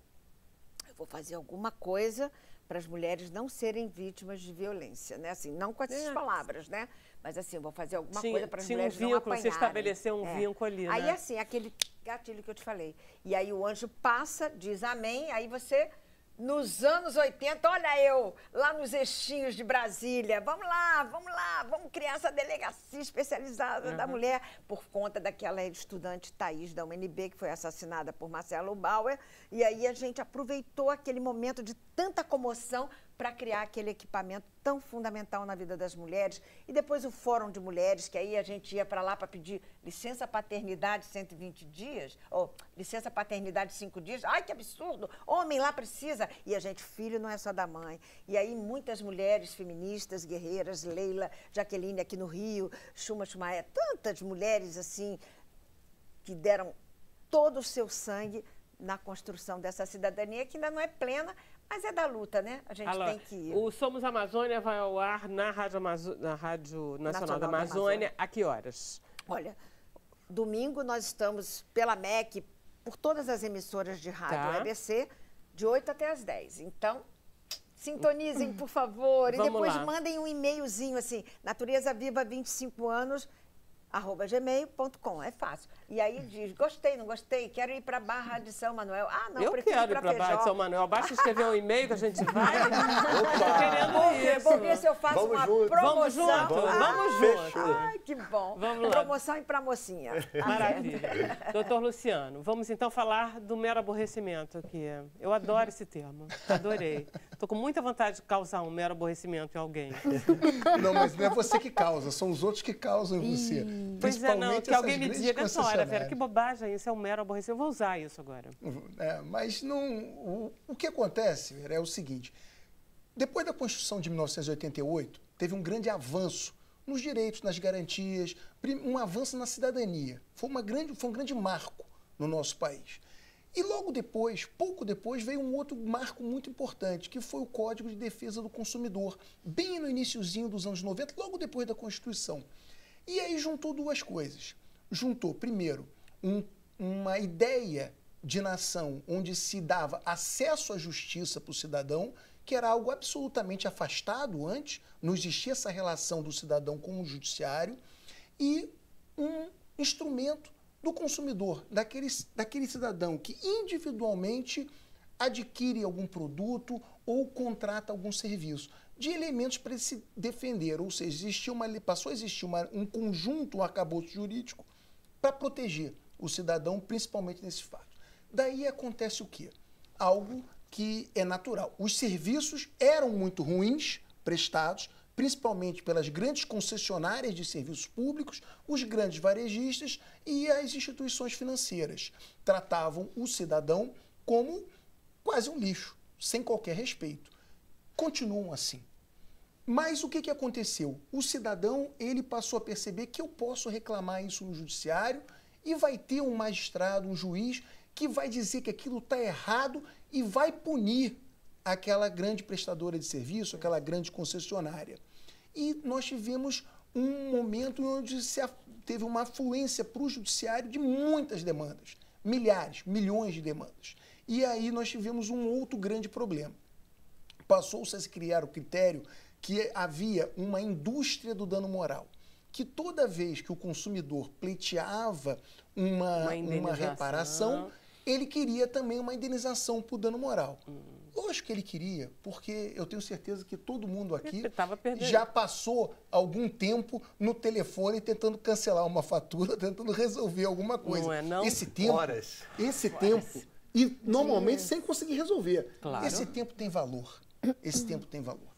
eu vou fazer alguma coisa para as mulheres não serem vítimas de violência, né? Assim, não com essas palavras, né? Mas, assim, eu vou fazer alguma coisa para as mulheres não apanharem. Você estabeleceu um vínculo ali, né? Aí, assim, aquele gatilho que eu te falei. E aí o anjo passa, diz amém, aí você... Nos anos 80, olha eu, lá nos Eixinhos de Brasília, vamos lá, vamos criar essa delegacia especializada da mulher, por conta daquela estudante Thaís da UNB, que foi assassinada por Marcelo Bauer, e aí a gente aproveitou aquele momento de tanta comoção para criar aquele equipamento tão fundamental na vida das mulheres. E depois o Fórum de Mulheres, que aí a gente ia para lá para pedir licença paternidade 120 dias, ou licença paternidade 5 dias. Ai, que absurdo! Homem lá precisa. E a gente, filho não é só da mãe. E aí muitas mulheres feministas, guerreiras, Leila, Jaqueline aqui no Rio, Chuma Chumaé, tantas mulheres assim que deram todo o seu sangue na construção dessa cidadania, que ainda não é plena, mas é da luta, né? A gente tem que ir. O Somos Amazônia vai ao ar na Rádio Nacional da Amazônia. A que horas? Olha, domingo nós estamos pela MEC, por todas as emissoras de rádio EBC, de 8 até as 10. Então, sintonizem, por favor. E depois mandem um e-mailzinho assim, Natureza Viva 25 anos, @gmail.com, é fácil. E aí diz, gostei, não gostei, quero ir para a Barra de São Manuel. Ah, não, eu quero ir para a Barra de São Manuel. Basta escrever um e-mail que a gente vai. Estou querendo isso. Vou ver se eu faço uma promoção. Vamos junto, vamos junto. Ai, que bom. Vamos lá. Promoção e para mocinha. Maravilha. Doutor Luciano, vamos então falar do mero aborrecimento aqui. Eu adoro esse termo, adorei. Estou com muita vontade de causar um mero aborrecimento em alguém. Não, mas não é você que causa, são os outros que causam em você. Pois é, não, que alguém me diga, olha, Vera, que bobagem, isso é um mero aborrecimento, eu vou usar isso agora. Mas não, o que acontece, Vera, é o seguinte, depois da Constituição de 1988, teve um grande avanço nos direitos, nas garantias, um avanço na cidadania. Foi um grande marco no nosso país. E logo depois, pouco depois, veio um outro marco muito importante, que foi o Código de Defesa do Consumidor, bem no iniciozinho dos anos 90, logo depois da Constituição. E aí juntou duas coisas. Juntou, primeiro, uma ideia de nação onde se dava acesso à justiça para o cidadão, que era algo absolutamente afastado antes, não existia essa relação do cidadão com o judiciário, e um instrumento do consumidor, daquele cidadão que individualmente adquire algum produto ou contrata algum serviço, de elementos para ele se defender, ou seja, passou a existir um conjunto, um arcabouço jurídico para proteger o cidadão, principalmente nesses fatos. Daí acontece o quê? Algo que é natural. Os serviços eram muito ruins prestados, principalmente pelas grandes concessionárias de serviços públicos, os grandes varejistas e as instituições financeiras. Tratavam o cidadão como quase um lixo, sem qualquer respeito. Continuam assim. Mas o que aconteceu? O cidadão ele passou a perceber que eu posso reclamar isso no judiciário e vai ter um magistrado, um juiz, que vai dizer que aquilo está errado e vai punir aquela grande prestadora de serviço, aquela grande concessionária. E nós tivemos um momento onde teve uma afluência para o judiciário de muitas demandas, milhares, milhões de demandas. E aí nós tivemos um outro grande problema. Passou-se a se criar o critério que havia uma indústria do dano moral, que toda vez que o consumidor pleiteava uma reparação, ele queria também uma indenização por dano moral. Lógico que ele queria, porque eu tenho certeza que todo mundo aqui já passou algum tempo no telefone tentando cancelar uma fatura, tentando resolver alguma coisa. Não é não? Esse tempo, e normalmente sem conseguir resolver. Claro. Esse tempo tem valor. Esse tempo tem valor.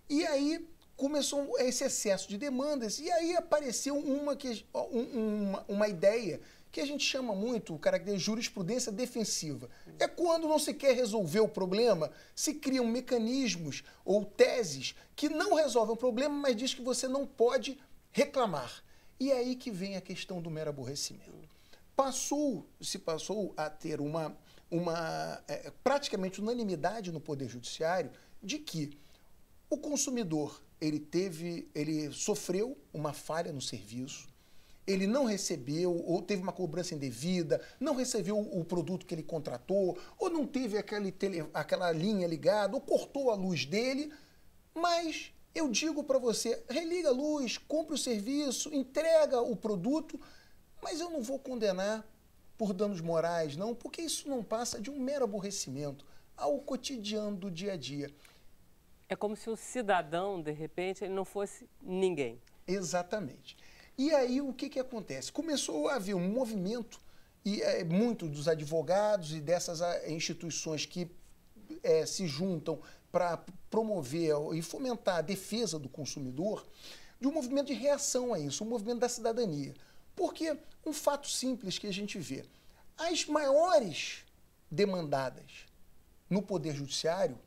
E aí começou esse excesso de demandas e aí apareceu uma ideia que a gente chama muito, o caractere de jurisprudência defensiva. É quando não se quer resolver o problema, se criam mecanismos ou teses que não resolvem o problema, mas diz que você não pode reclamar. E é aí que vem a questão do mero aborrecimento. Se passou a ter praticamente unanimidade no Poder Judiciário de que o consumidor ele sofreu uma falha no serviço, ele não recebeu ou teve uma cobrança indevida, não recebeu o produto que ele contratou, ou não teve aquela linha ligada, ou cortou a luz dele, mas eu digo para você, religa a luz, compre o serviço, entrega o produto, mas eu não vou condenar por danos morais, não, porque isso não passa de um mero aborrecimento ao cotidiano do dia a dia. É como se o cidadão, de repente, ele não fosse ninguém. Exatamente. E aí o que acontece? Começou a haver um movimento, e muito dos advogados e dessas instituições que se juntam para promover e fomentar a defesa do consumidor, de um movimento de reação a isso, um movimento da cidadania. Porque um fato simples que a gente vê, as maiores demandadas no Poder Judiciário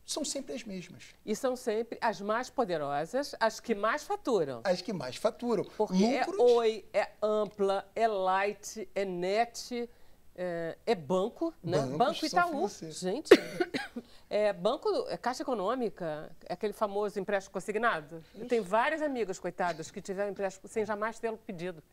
são sempre as mesmas. E são sempre as mais poderosas, as que mais faturam. As que mais faturam. Porque Lucros, é Oi, é Ampla, é Light, é Net, é banco, né? Bancos Banco são Itaú. financeiros. Gente, banco, Caixa Econômica, é aquele famoso empréstimo consignado. Eu tenho várias amigas, coitadas, que tiveram empréstimo sem jamais tê-lo pedido.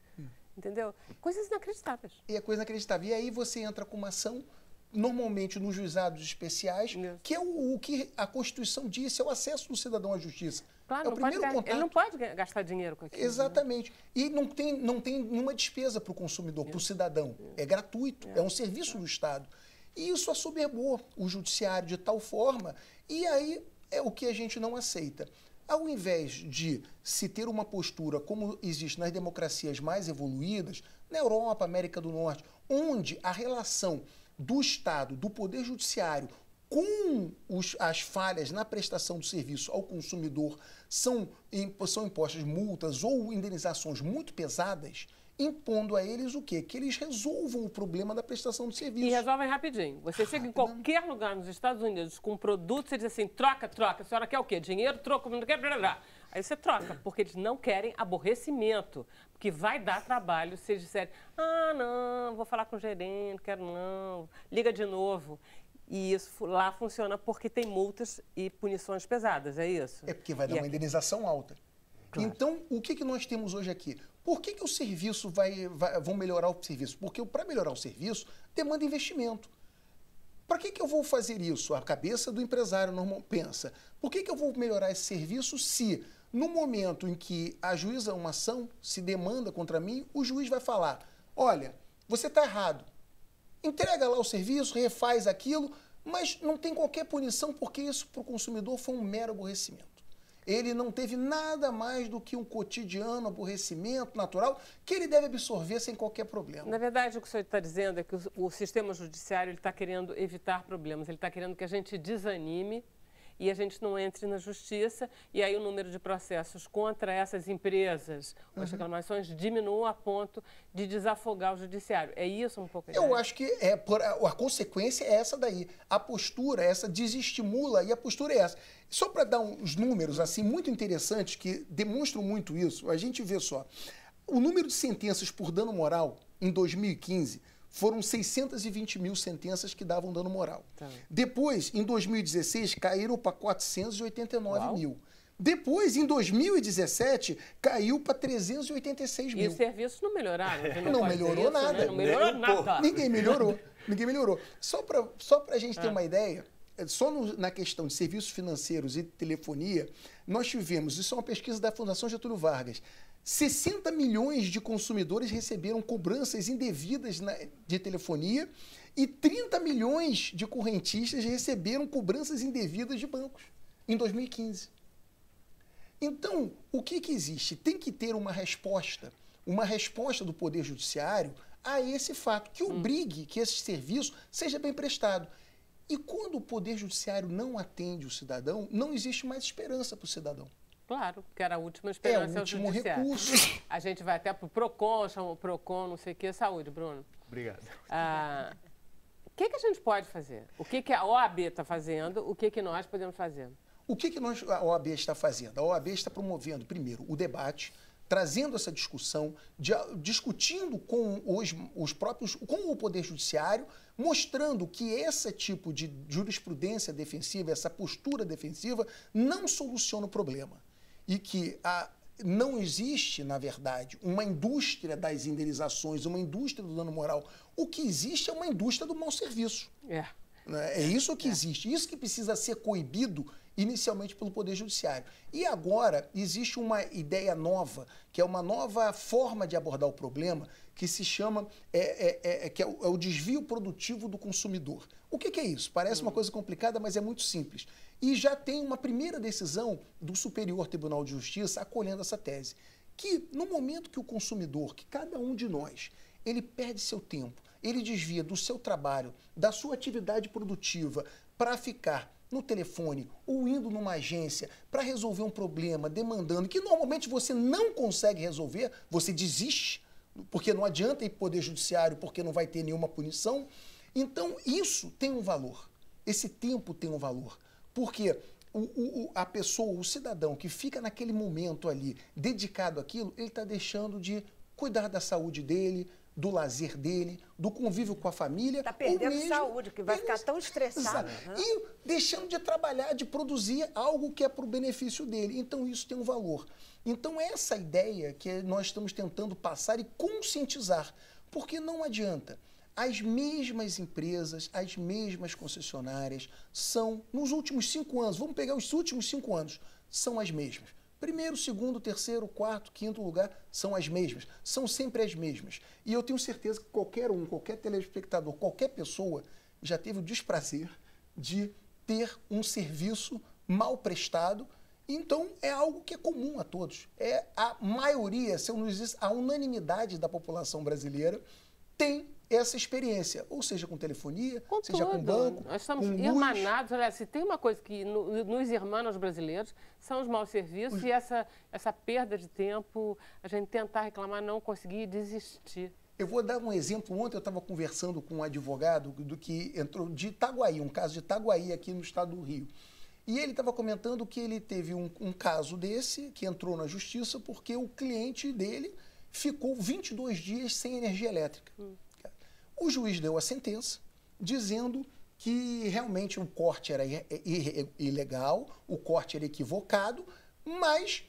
Entendeu? Coisas inacreditáveis. E é coisa inacreditável. E aí você entra com uma ação, normalmente nos juizados especiais, Isso. que é o que a Constituição diz, é o acesso do cidadão à justiça. Claro, é o não pode primeiro contato. ele não pode gastar dinheiro com aquilo. Né? Exatamente. E não tem nenhuma despesa para o consumidor, para o cidadão. É gratuito, é um serviço do Estado. E isso assoberbou o judiciário de tal forma, e aí é o que a gente não aceita. Ao invés de se ter uma postura como existe nas democracias mais evoluídas, na Europa, América do Norte, onde a relação do Estado, do Poder Judiciário, com as falhas na prestação do serviço ao consumidor são impostas multas ou indenizações muito pesadas, impondo a eles o quê? Que eles resolvam o problema da prestação do serviço. E resolvem rapidinho. Você chega em qualquer lugar nos Estados Unidos com um produto, você diz assim, troca, a senhora quer o quê? Dinheiro, troco, não quer, blá, blá. Aí você troca, porque eles não querem aborrecimento, porque vai dar trabalho se eles disserem, não, vou falar com o gerente, não quero não, liga de novo. E isso lá funciona porque tem multas e punições pesadas, é isso? É porque vai dar uma indenização alta. Claro. Então, o que nós temos hoje aqui? Por que o serviço vão melhorar o serviço? Porque para melhorar o serviço, demanda investimento. Para que eu vou fazer isso? A cabeça do empresário normal pensa. Por que eu vou melhorar esse serviço se, no momento em que ajuiza uma ação, se demanda contra mim, o juiz vai falar, olha, você está errado. Entrega lá o serviço, refaz aquilo, mas não tem qualquer punição porque isso para o consumidor foi um mero aborrecimento. Ele não teve nada mais do que um cotidiano aborrecimento natural que ele deve absorver sem qualquer problema. Na verdade, o que o senhor está dizendo é que o sistema judiciário está querendo evitar problemas, ele está querendo que a gente desanime e a gente não entre na justiça, e aí o número de processos contra essas empresas, as reclamações, diminua a ponto de desafogar o judiciário. É isso um pouco? Eu acho que a consequência é essa daí. A postura essa desestimula e a postura é essa. Só para dar uns números assim muito interessantes que demonstram muito isso, a gente vê só. O número de sentenças por dano moral em 2015 foram 620 mil sentenças que davam dano moral. Tá. Depois, em 2016, caíram para 489 Uau. mil. Depois, em 2017, caiu para 386 mil. E os serviços não melhoraram? Não melhorou nada. Né? Não melhorou Nem um nada. pouco. Ninguém melhorou. Ninguém melhorou. Só para a gente ter uma ideia, só na questão de serviços financeiros e telefonia, nós tivemos, isso é uma pesquisa da Fundação Getúlio Vargas, 60 milhões de consumidores receberam cobranças indevidas de telefonia e 30 milhões de correntistas receberam cobranças indevidas de bancos em 2015. Então, o que existe? Tem que ter uma resposta do Poder Judiciário a esse fato, que obrigue que esse serviço seja bem prestado. E quando o Poder Judiciário não atende o cidadão, não existe mais esperança para o cidadão. Claro, que era a última esperança. É o último judiciário. recurso. A gente vai até para o PROCON, chama o PROCON, não sei o quê. Saúde, Bruno. Obrigado. O que a gente pode fazer? O que a OAB está fazendo? O que nós podemos fazer? O que a OAB está fazendo? A OAB está promovendo, primeiro, o debate, trazendo essa discussão, discutindo com com o Poder Judiciário, mostrando que esse tipo de jurisprudência defensiva, essa postura defensiva, não soluciona o problema. E que não existe, na verdade, uma indústria das indenizações, uma indústria do dano moral. O que existe é uma indústria do mau serviço. É isso que existe, isso que precisa ser coibido inicialmente pelo Poder Judiciário. E agora existe uma ideia nova, que é uma nova forma de abordar o problema, que se chama o desvio produtivo do consumidor. O que é isso? Parece uma coisa complicada, mas é muito simples. E já tem uma primeira decisão do Superior Tribunal de Justiça acolhendo essa tese, que no momento que o consumidor, que cada um de nós, ele perde seu tempo, ele desvia do seu trabalho, da sua atividade produtiva, para ficar no telefone ou indo numa agência para resolver um problema, demandando, que normalmente você não consegue resolver, você desiste, porque não adianta ir para o Poder Judiciário, porque não vai ter nenhuma punição. Então, isso tem um valor. Esse tempo tem um valor. Porque a pessoa, o cidadão que fica naquele momento ali, dedicado àquilo, ele está deixando de cuidar da saúde dele, do lazer dele, do convívio com a família. Está perdendo saúde, que vai ficar tão estressado. Né? E deixando de trabalhar, de produzir algo que é para o benefício dele. Então, isso tem um valor. Então, essa ideia que nós estamos tentando passar e conscientizar. Porque não adianta. As mesmas empresas, as mesmas concessionárias são, nos últimos 5 anos, vamos pegar os últimos 5 anos, são as mesmas. Primeiro, segundo, terceiro, quarto, quinto lugar são as mesmas. São sempre as mesmas. E eu tenho certeza que qualquer telespectador, qualquer pessoa já teve o desprazer de ter um serviço mal prestado. Então, é algo que é comum a todos. É a maioria, se eu não dizer, a unanimidade da população brasileira tem essa experiência, ou seja, com telefonia, seja com banco, nós estamos com luz. irmanados. Olha, se tem uma coisa que nos irmãos brasileiros, são os maus serviços e essa perda de tempo, a gente tentar reclamar, não conseguir desistir. Eu vou dar um exemplo. Ontem eu estava conversando com um advogado do que entrou de Itaguaí, um caso de Itaguaí aqui no estado do Rio. E ele estava comentando que ele teve um caso desse, que entrou na justiça, porque o cliente dele ficou 22 dias sem energia elétrica. O juiz deu a sentença dizendo que realmente o corte era ilegal, o corte era equivocado, mas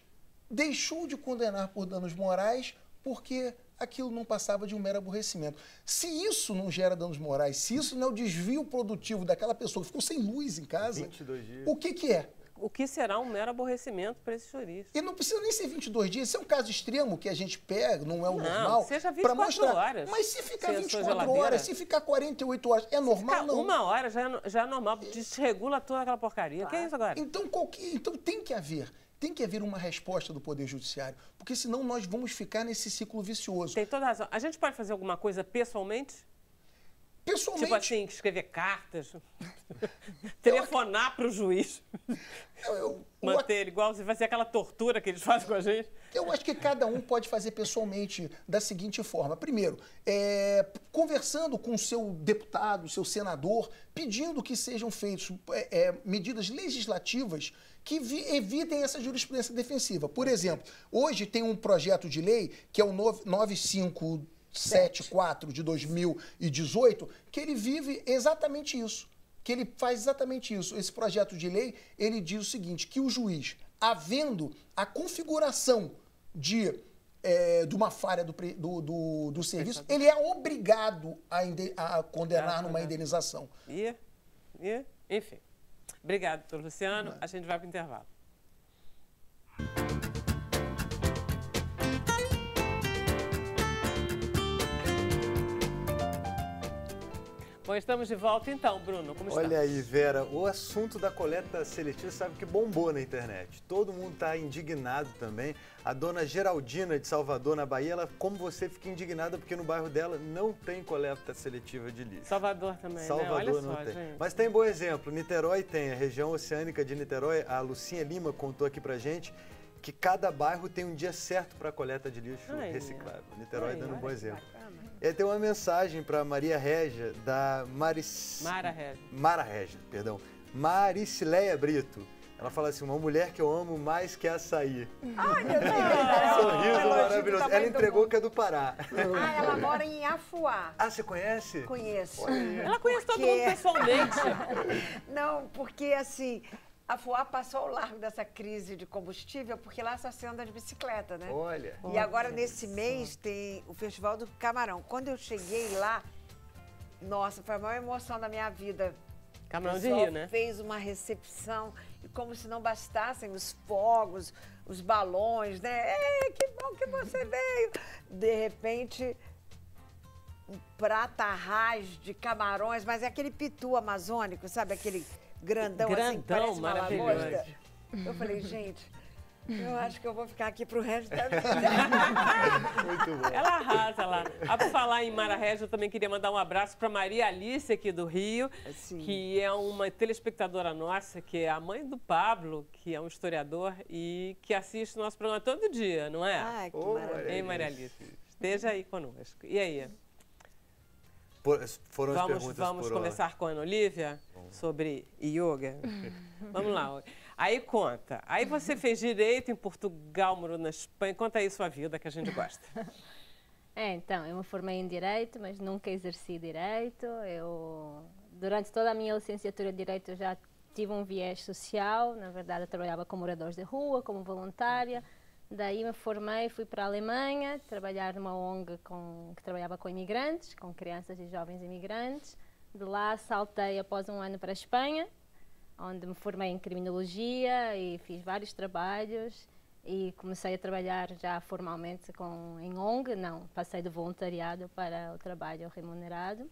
deixou de condenar por danos morais porque aquilo não passava de um mero aborrecimento. Se isso não gera danos morais, se isso não é o desvio produtivo daquela pessoa que ficou sem luz em casa, 22 dias. o que é? O que será um mero aborrecimento para esse jurista? E não precisa nem ser 22 dias. Isso é um caso extremo que a gente pega, não é o normal. Seja 24 mostrar. horas. Mas se ficar sem a sua 24 horas, se ficar 48 horas, é normal? Não. 1 hora já é normal, desregula toda aquela porcaria. O que é isso agora? Então tem que haver uma resposta do Poder Judiciário, porque senão nós vamos ficar nesse ciclo vicioso. Tem toda razão. A gente pode fazer alguma coisa pessoalmente? Pessoalmente, Tipo assim, escrever cartas, telefonar para o juiz, manter ele igual, vai ser aquela tortura que eles fazem com a gente. Eu acho que cada um pode fazer pessoalmente da seguinte forma. Primeiro, conversando com o seu deputado, o seu senador, pedindo que sejam feitas medidas legislativas que evitem essa jurisprudência defensiva. Por exemplo, hoje tem um projeto de lei, que é o 9574 de 2018, que ele vive exatamente isso, que ele faz exatamente isso. Esse projeto de lei, ele diz o seguinte, que o juiz, havendo a configuração de uma falha do serviço, ele é obrigado a condenar numa indenização. Enfim. Obrigado, doutor Luciano. A gente vai para o intervalo. Bom, estamos de volta então, Bruno. Como está? Olha aí, Vera, o assunto da coleta seletiva sabe que bombou na internet. Todo mundo está indignado também. A dona Geraldina de Salvador, na Bahia, ela, como você, fica indignada porque no bairro dela não tem coleta seletiva de lixo. Salvador também, Salvador né? Olha não só, tem. gente. Mas tem bom exemplo. Niterói tem, a região oceânica de Niterói, a Lucinha Lima contou aqui pra gente que cada bairro tem um dia certo para a coleta de lixo reciclável. Niterói dando um bom exemplo. E aí tem uma mensagem para Maria Régia, da Mara Régia, perdão. Maricileia Brito. Ela fala assim, uma mulher que eu amo mais que açaí. Ai, meu Deus! Sorriso maravilhoso. Ela entregou que é do Pará. Ah, ela mora em Afuá. Ah, você conhece? Conheço. Ela conhece todo mundo pessoalmente. Não, porque assim, Afuá passou ao largo dessa crise de combustível, porque lá só se anda de bicicleta, né? Olha. E agora, nesse mês, tem o Festival do Camarão. Quando eu cheguei lá, nossa, foi a maior emoção da minha vida. Camarão de Rio, né? Fez uma recepção, e como se não bastassem os fogos, os balões, né? Que bom que você veio! De repente, um pratarrás de camarões, mas é aquele pitu amazônico, sabe? Aquele grandão assim, que parece uma maravilhoso. lagosta. Eu falei, gente, Eu acho que eu vou ficar aqui pro resto da vida. Muito bom. Ela arrasa lá. Por falar em Mara Régia, eu também queria mandar um abraço para Maria Alice, aqui do Rio, Sim. que é uma telespectadora nossa, que é a mãe do Pablo, que é um historiador e que assiste o nosso programa todo dia, não é? Ai, que Ô, maravilha. Hein, Maria Alice? Esteja aí conosco. E aí? Foram as perguntas Vamos por começar com a Ana Olívia sobre yoga? Vamos lá. Aí conta. Aí você fez direito em Portugal, morou na Espanha. Conta aí sua vida, que a gente gosta. Então, eu me formei em Direito, mas nunca exerci Direito. Durante toda a minha licenciatura de Direito, eu já tive um viés social. Na verdade, eu trabalhava com moradores de rua, como voluntária. Daí me formei, fui para a Alemanha, trabalhar numa ONG que trabalhava com imigrantes, com crianças e jovens imigrantes. De lá saltei após um ano para a Espanha, onde me formei em Criminologia e fiz vários trabalhos. E comecei a trabalhar já formalmente em ONG, não, passei do voluntariado para o trabalho remunerado.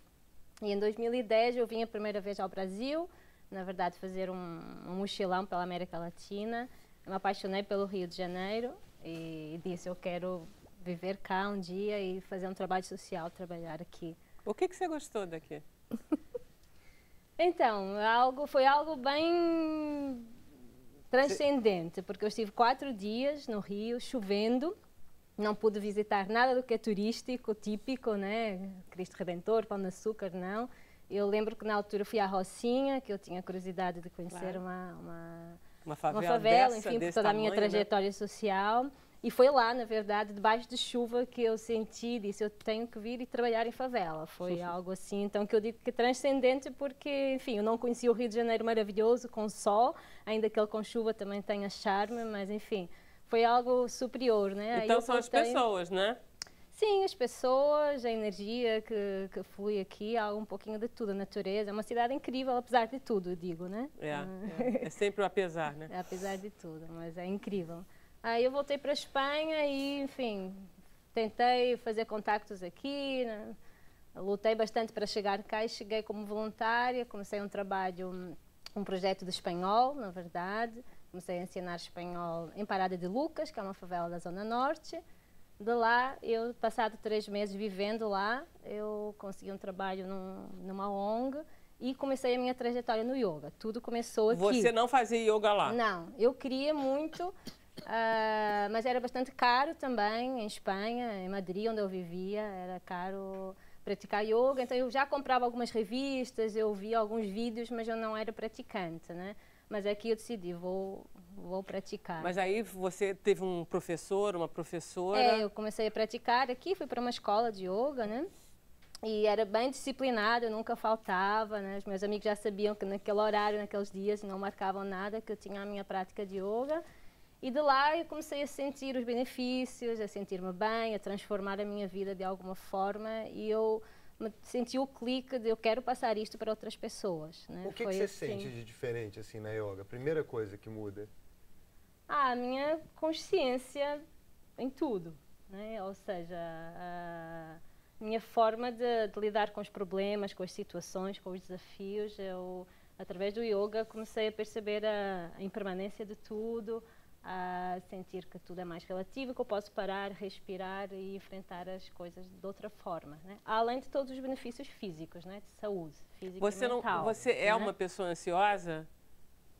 E em 2010 eu vim a primeira vez ao Brasil, na verdade fazer um mochilão pela América Latina. Me apaixonei pelo Rio de Janeiro e disse, eu quero viver cá um dia e fazer um trabalho social, trabalhar aqui. O que você gostou daqui? Então, foi algo bem transcendente, porque eu estive 4 dias no Rio, chovendo, não pude visitar nada do que é turístico, típico, né? Cristo Redentor, Pão de Açúcar, não. Eu lembro que na altura fui à Rocinha, que eu tinha curiosidade de conhecer Uma favela, enfim, por toda a minha trajetória social. E foi lá, na verdade, debaixo de chuva, que eu senti, disse, eu tenho que vir e trabalhar em favela. Foi algo assim, então, que eu digo que é transcendente, porque, enfim, eu não conhecia o Rio de Janeiro maravilhoso, com sol, ainda que ele com chuva também tenha charme, mas, enfim, foi algo superior, né? Então são as pessoas, né? Sim, as pessoas, a energia que flui aqui, há um pouquinho de tudo, a natureza. É uma cidade incrível, apesar de tudo, eu digo, né? É sempre o apesar, né? É apesar de tudo, mas é incrível. Aí eu voltei para a Espanha e, enfim, tentei fazer contactos aqui, né? Lutei bastante para chegar cá e cheguei como voluntária, comecei um trabalho, um projeto de espanhol, na verdade. Comecei a ensinar espanhol em Parada de Lucas, que é uma favela da Zona Norte. De lá, passado 3 meses vivendo lá, eu consegui um trabalho numa ONG e comecei a minha trajetória no yoga. Tudo começou aqui. Você não fazia yoga lá? Não, eu queria muito, mas era bastante caro também em Espanha, em Madrid, onde eu vivia, era caro praticar yoga. Então eu já comprava algumas revistas, eu via alguns vídeos, mas eu não era praticante, né? Mas aqui eu decidi, vou praticar. Mas aí você teve um professor, uma professora? Eu comecei a praticar aqui, fui para uma escola de yoga, né? E era bem disciplinada, eu nunca faltava, né? Os meus amigos já sabiam que naquele horário, naqueles dias, não marcavam nada, que eu tinha a minha prática de yoga. E de lá eu comecei a sentir os benefícios, a sentir-me bem, a transformar a minha vida de alguma forma. E eu senti o clique de eu quero passar isto para outras pessoas, né? O que você sente de diferente assim na yoga? A primeira coisa que muda? A minha consciência em tudo, né? Ou seja, a minha forma de lidar com os problemas, com as situações, com os desafios. Eu, através do yoga, comecei a perceber a impermanência de tudo, a sentir que tudo é mais relativo, que eu posso parar, respirar e enfrentar as coisas de outra forma, né? Além de todos os benefícios físicos, né? De saúde física e mental. Você é uma pessoa ansiosa?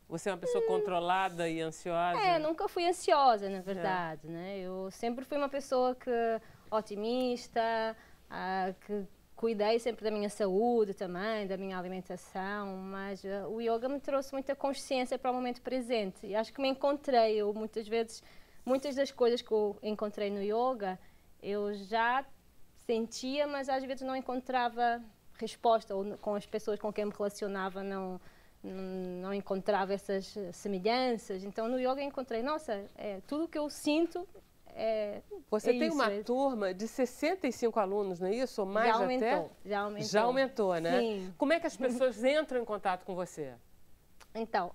Você é uma pessoa controlada e ansiosa? Nunca fui ansiosa, na verdade, né? Eu sempre fui uma pessoa otimista, que cuidei sempre da minha saúde também, da minha alimentação, mas o yoga me trouxe muita consciência para o momento presente. E acho que me encontrei, muitas das coisas que eu encontrei no yoga, eu já sentia, mas às vezes não encontrava resposta, ou com as pessoas com quem me relacionava não encontrava essas semelhanças. Então no yoga eu encontrei, nossa, tudo que eu sinto Você tem uma turma de 65 alunos, não é isso? Ou mais até? Já aumentou, né? Sim. Como é que as pessoas entram em contato com você? Então,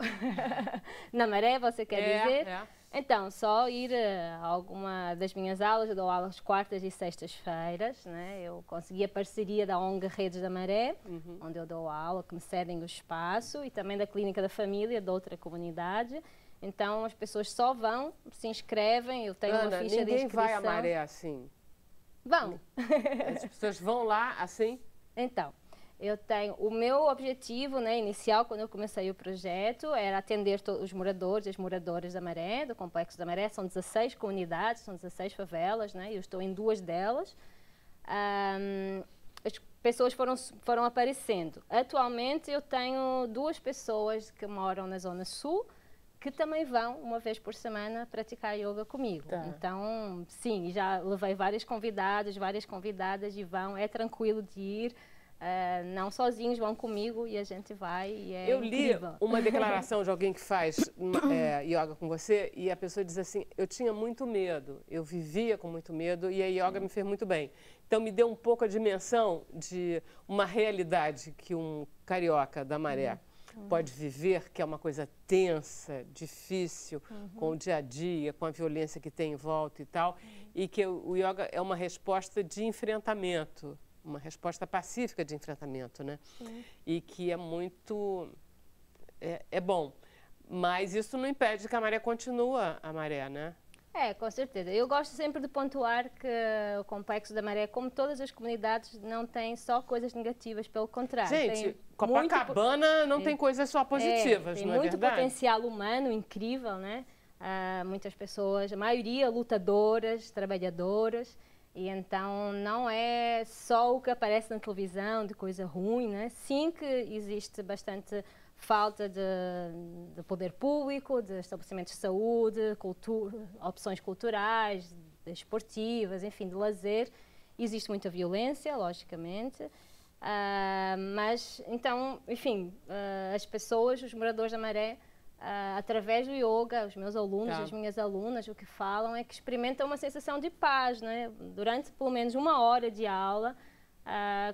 na Maré, você quer dizer? Então, só ir a alguma das minhas aulas, eu dou aulas quartas e sextas-feiras, né? Eu consegui a parceria da ONG Redes da Maré, onde eu dou aula, que me cedem o espaço, e também da Clínica da Família, de outra comunidade. Então as pessoas só vão, se inscrevem, eu tenho uma Ana, ficha de ninguém inscrição. vai à maré assim. Vão. As pessoas vão lá assim. Então, eu tenho o meu objetivo, né, inicial, quando eu comecei o projeto, era atender os moradores e as moradoras da Maré, do Complexo da Maré. São 16 comunidades, são 16 favelas, né, eu estou em 2 delas. As pessoas foram aparecendo. Atualmente eu tenho 2 pessoas que moram na Zona Sul, que também vão uma vez por semana praticar yoga comigo. Tá. Então, sim, já levei várias convidadas e vão, é tranquilo de ir. Não sozinhos, vão comigo e a gente vai e é Eu li incrível. uma declaração de alguém que faz yoga com você e a pessoa diz assim, eu tinha muito medo, eu vivia com muito medo e a yoga me fez muito bem. Então me deu um pouco a dimensão de uma realidade que um carioca da Maré pode viver, que é uma coisa tensa, difícil, com o dia a dia, com a violência que tem em volta e tal, e que o yoga é uma resposta de enfrentamento, uma resposta pacífica de enfrentamento, né? E que é muito... é bom. Mas isso não impede que a maré continue a maré, né? Com certeza. Eu gosto sempre de pontuar que o Complexo da Maré, como todas as comunidades, não tem só coisas negativas, pelo contrário. Gente, tem Copacabana não tem coisas só positivas, tem não é muito verdade? potencial humano incrível, né? Muitas pessoas, a maioria lutadoras, trabalhadoras, e então não é só o que aparece na televisão de coisa ruim, né? Sim que existe bastante falta de poder público, de estabelecimentos de saúde, opções culturais, desportivas, enfim, de lazer. Existe muita violência, logicamente, mas, então, enfim, as pessoas, os moradores da Maré, através do yoga, os meus alunos, as minhas alunas, o que falam é que experimentam uma sensação de paz, né? Durante pelo menos 1 hora de aula,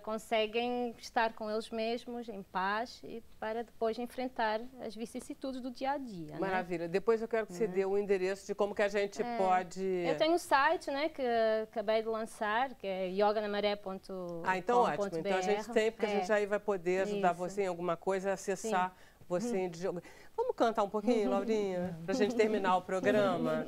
conseguem estar com eles mesmos em paz e para depois enfrentar as vicissitudes do dia a dia. Maravilha. Né? Depois eu quero que você dê o endereço de como que a gente pode... Eu tenho um site, né, que acabei de lançar, que é yoganamaré.com.br. Então ótimo. Então a gente tem, porque a gente aí vai poder ajudar você em alguma coisa, acessar você em yoga. Vamos cantar um pouquinho, Laurinha, para a gente terminar o programa?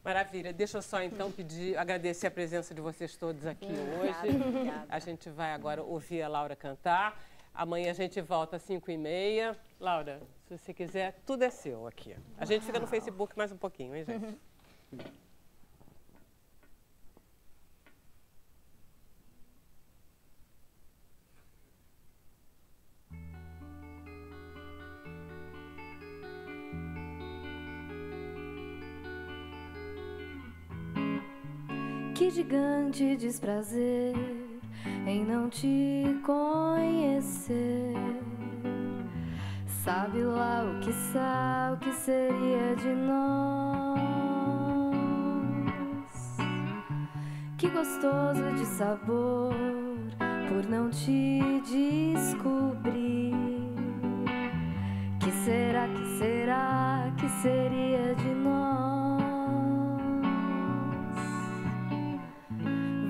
Maravilha. Deixa eu só, então, agradecer a presença de vocês todos aqui hoje. Obrigada. A gente vai agora ouvir a Laura cantar. Amanhã a gente volta às 5h30. Laura, se você quiser, tudo é seu aqui. A gente fica no Facebook mais um pouquinho, hein, gente? Que gigante desprazer em não te conhecer. Sabe lá o que seria de nós. Que gostoso de sabor por não te descobrir. Que será que seria de nós?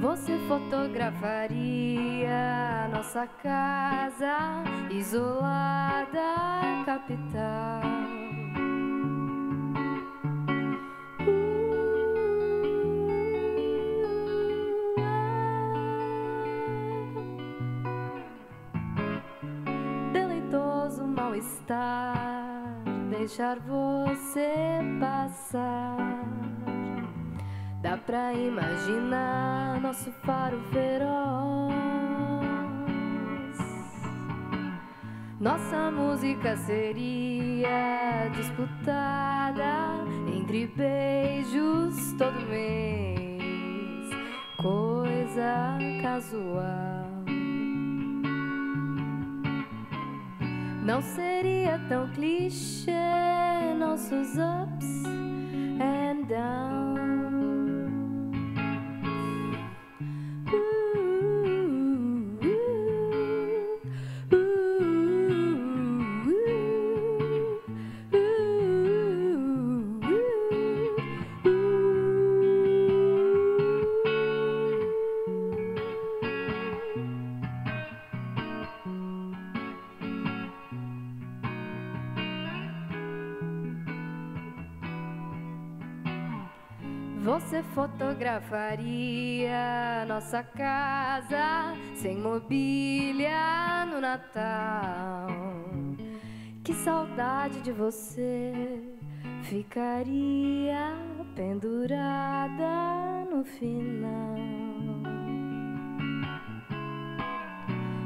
Você fotografaria a nossa casa isolada, capital. Deleitoso mal-estar, deixar você passar. Dá pra imaginar nosso faro feroz. Nossa música seria disputada entre beijos todo mês. Coisa casual. Não seria tão clichê nossos ups and downs. Você fotografaria nossa casa sem mobília no Natal. Que saudade de você ficaria pendurada no final.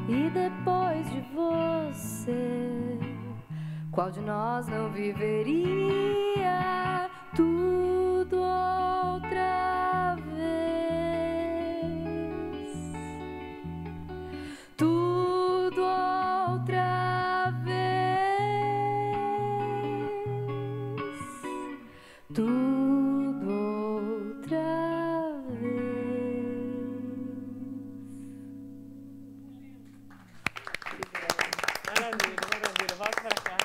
E depois de você, qual de nós não viveria tudo outra vez? Tudo outra vez. Tudo outra vez. Maravilha. Volta pra cá.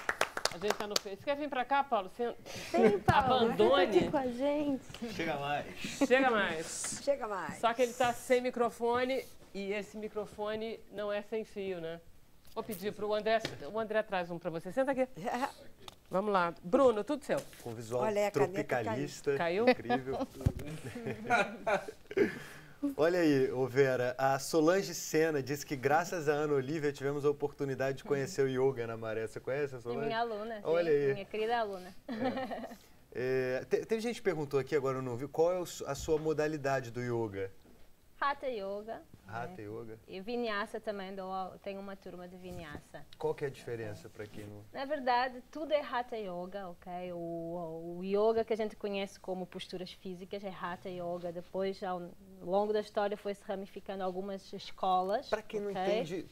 A gente tá no Face. Você quer vir pra cá, Paulo? Você Sim, Paulo. abandone. Aqui com a gente. Chega mais. Chega mais. Chega mais. Só que ele tá sem microfone e esse microfone não é sem fio, né? Vou pedir pro André. O André traz um pra você. Senta aqui. Vamos lá. Bruno, tudo seu. Com visual Olha, a caneta tropicalista. caiu. Incrível. Olha aí, ô Vera, a Solange Sena disse que graças a Ana Olívia tivemos a oportunidade de conhecer o yoga na Maré. Você conhece a Solange? Minha aluna, sim, Olha aí. minha querida aluna. Teve gente que perguntou aqui, agora eu não vi, qual é a sua modalidade do yoga? Hatha Yoga. Hatha Yoga. E Vinyasa também, tenho uma turma de Vinyasa. Qual que é a diferença para quem não... Na verdade, tudo é Hatha Yoga, ok? O yoga que a gente conhece como posturas físicas é Hatha Yoga. Depois, ao longo da história, foi se ramificando algumas escolas. Para quem não ok? entende...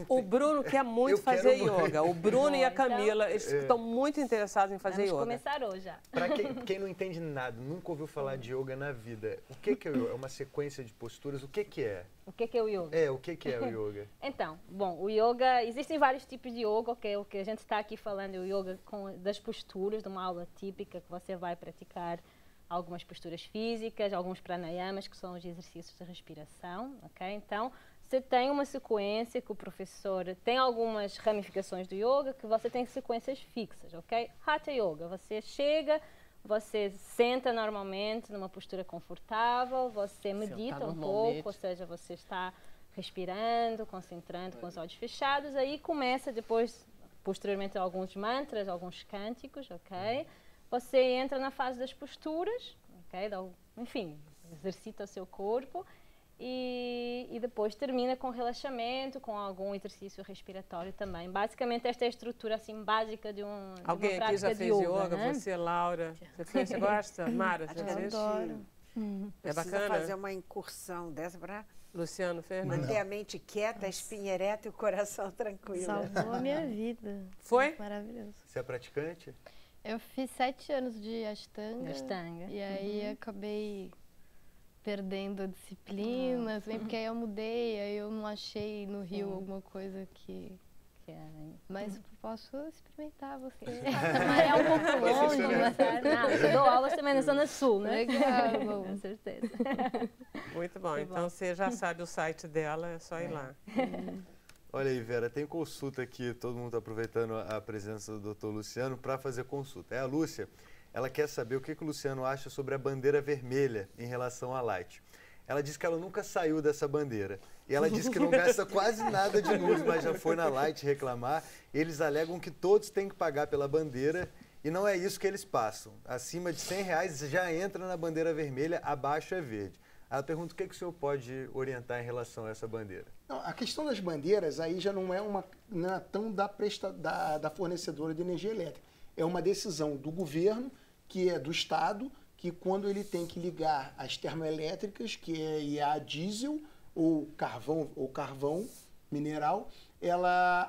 O Bruno quer muito Eu quero fazer muito. yoga. O Bruno e a Então, Camila eles estão muito interessados em fazer Vamos yoga. começar hoje já. Para quem não entende nada, nunca ouviu falar de yoga na vida, o que é o yoga? É uma sequência de posturas? O que é? O que é o yoga? O que é o yoga? Então, bom, o yoga, existem vários tipos de yoga, ok? O que a gente está aqui falando é o yoga das posturas, de uma aula típica que você vai praticar algumas posturas físicas, alguns pranayamas, que são os exercícios de respiração, ok? Então, você tem uma sequência que o professor tem algumas ramificações do yoga que você tem sequências fixas, ok? Hatha Yoga, você chega, você senta normalmente numa postura confortável, você medita um pouco, ou seja, você está respirando, concentrando com os olhos fechados, aí começa depois, posteriormente, alguns mantras, alguns cânticos, ok? Você entra na fase das posturas, ok? Enfim, exercita o seu corpo e depois termina com relaxamento, com algum exercício respiratório também. Basicamente, esta é a estrutura assim básica de uma Alguém aqui prática já de fez yoga? né? Você, Laura? Você fez? Você gosta? Mara, você fez? Adoro. É Precisa bacana? fazer uma incursão dessa para Luciano fez? Não. manter a mente quieta, a espinha ereta e o coração tranquilo. Salvou a minha vida. Foi? Maravilhoso. Você é praticante? Eu fiz 7 anos de Ashtanga. Ashtanga. E aí acabei perdendo a disciplina, assim, porque aí eu mudei, aí eu não achei no Rio alguma coisa que... Mas posso experimentar você. Mas é um pouco longe, mas não, eu dou aulas também na Zona Sul, né? Legal, bom. Com certeza. Muito bom. Então você já sabe o site dela, é só ir lá. Olha aí, Vera, tem consulta aqui, todo mundo está aproveitando a presença do Dr. Luciano para fazer consulta. É a Lúcia, ela quer saber o que o Luciano acha sobre a bandeira vermelha em relação à Light. Ela disse que ela nunca saiu dessa bandeira. E ela disse que não gasta quase nada de luz, mas já foi na Light reclamar. Eles alegam que todos têm que pagar pela bandeira e não é isso que eles passam. Acima de R$100 já entra na bandeira vermelha, abaixo é verde. Ela pergunta o que o senhor pode orientar em relação a essa bandeira. Não, a questão das bandeiras aí já não é tão da fornecedora de energia elétrica. É uma decisão do governo, que é do Estado, que quando ele tem que ligar as termoelétricas, que é a diesel ou carvão mineral,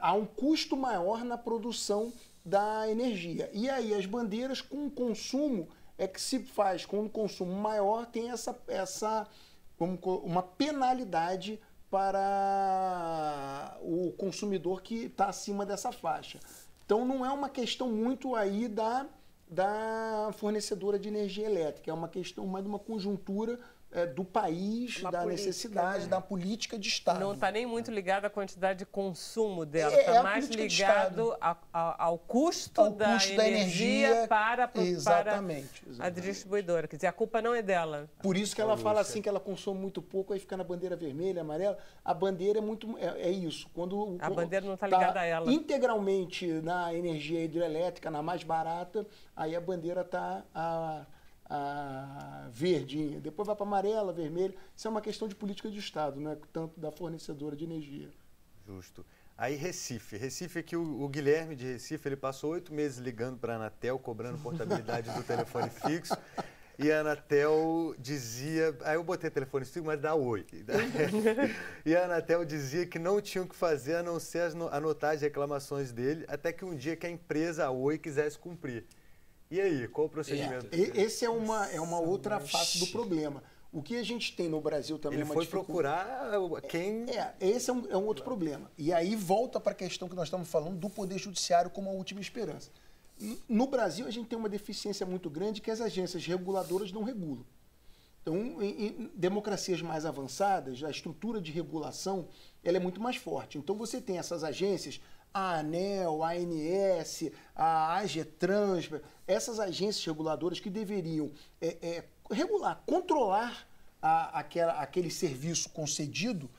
há um custo maior na produção da energia. E aí as bandeiras com consumo é que se faz, com um consumo maior, tem uma penalidade para o consumidor que está acima dessa faixa. Então não é uma questão muito aí da fornecedora de energia elétrica, é uma questão mais de uma conjuntura do país, Uma da política, necessidade, né? da política de Estado. Não está nem muito ligado à quantidade de consumo dela, É está a mais política de ligado ao custo, Ao da, custo da energia, para exatamente. a distribuidora. Quer dizer, a culpa não é dela. Por isso que ela fala assim, que ela consome muito pouco, aí fica na bandeira vermelha, amarela. A bandeira é isso. Quando A bandeira não está ligada a ela. Integralmente na energia hidrelétrica, na mais barata, aí a bandeira está a verdinha. Depois vai para amarela, vermelha. Isso é uma questão de política de Estado, não é tanto da fornecedora de energia. Justo. Aí Recife. Recife aqui, o Guilherme de Recife, ele passou 8 meses ligando para a Anatel, cobrando portabilidade do telefone fixo. E a Anatel dizia... Aí eu botei telefone fixo, mas dá Oi. E a Anatel dizia que não tinham o que fazer a não ser anotar as reclamações dele, até que um dia que a empresa, a Oi, quisesse cumprir. E aí, qual o procedimento? Esse é uma outra face do problema. O que a gente tem no Brasil também... Ele foi procurar quem... Esse é um outro problema. E aí volta para a questão que nós estamos falando do Poder Judiciário como a última esperança. No Brasil, a gente tem uma deficiência muito grande que as agências reguladoras não regulam. Então, em democracias mais avançadas, a estrutura de regulação ela é muito mais forte. Então, você tem essas agências, a ANEEL, a ANS, a AGETRANS, essas agências reguladoras que deveriam regular, controlar aquele serviço concedido,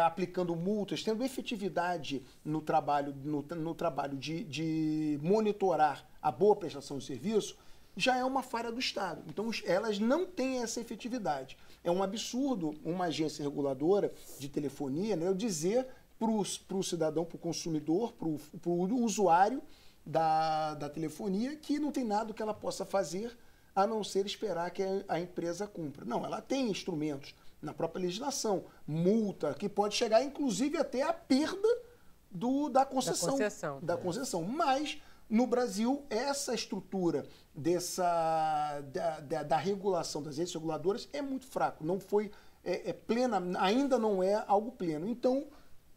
aplicando multas, tendo efetividade no trabalho, no trabalho de monitorar a boa prestação de serviço, já é uma falha do Estado. Então, elas não têm essa efetividade. É um absurdo uma agência reguladora de telefonia, né, dizer para o cidadão, para o consumidor, para o usuário da telefonia, que não tem nada que ela possa fazer a não ser esperar que a empresa cumpra. Não, ela tem instrumentos na própria legislação, multa, que pode chegar inclusive até a perda da concessão. Da concessão. Mas, no Brasil, essa estrutura da regulação das agências reguladoras é muito fraco, não foi plena, ainda não é algo pleno. Então,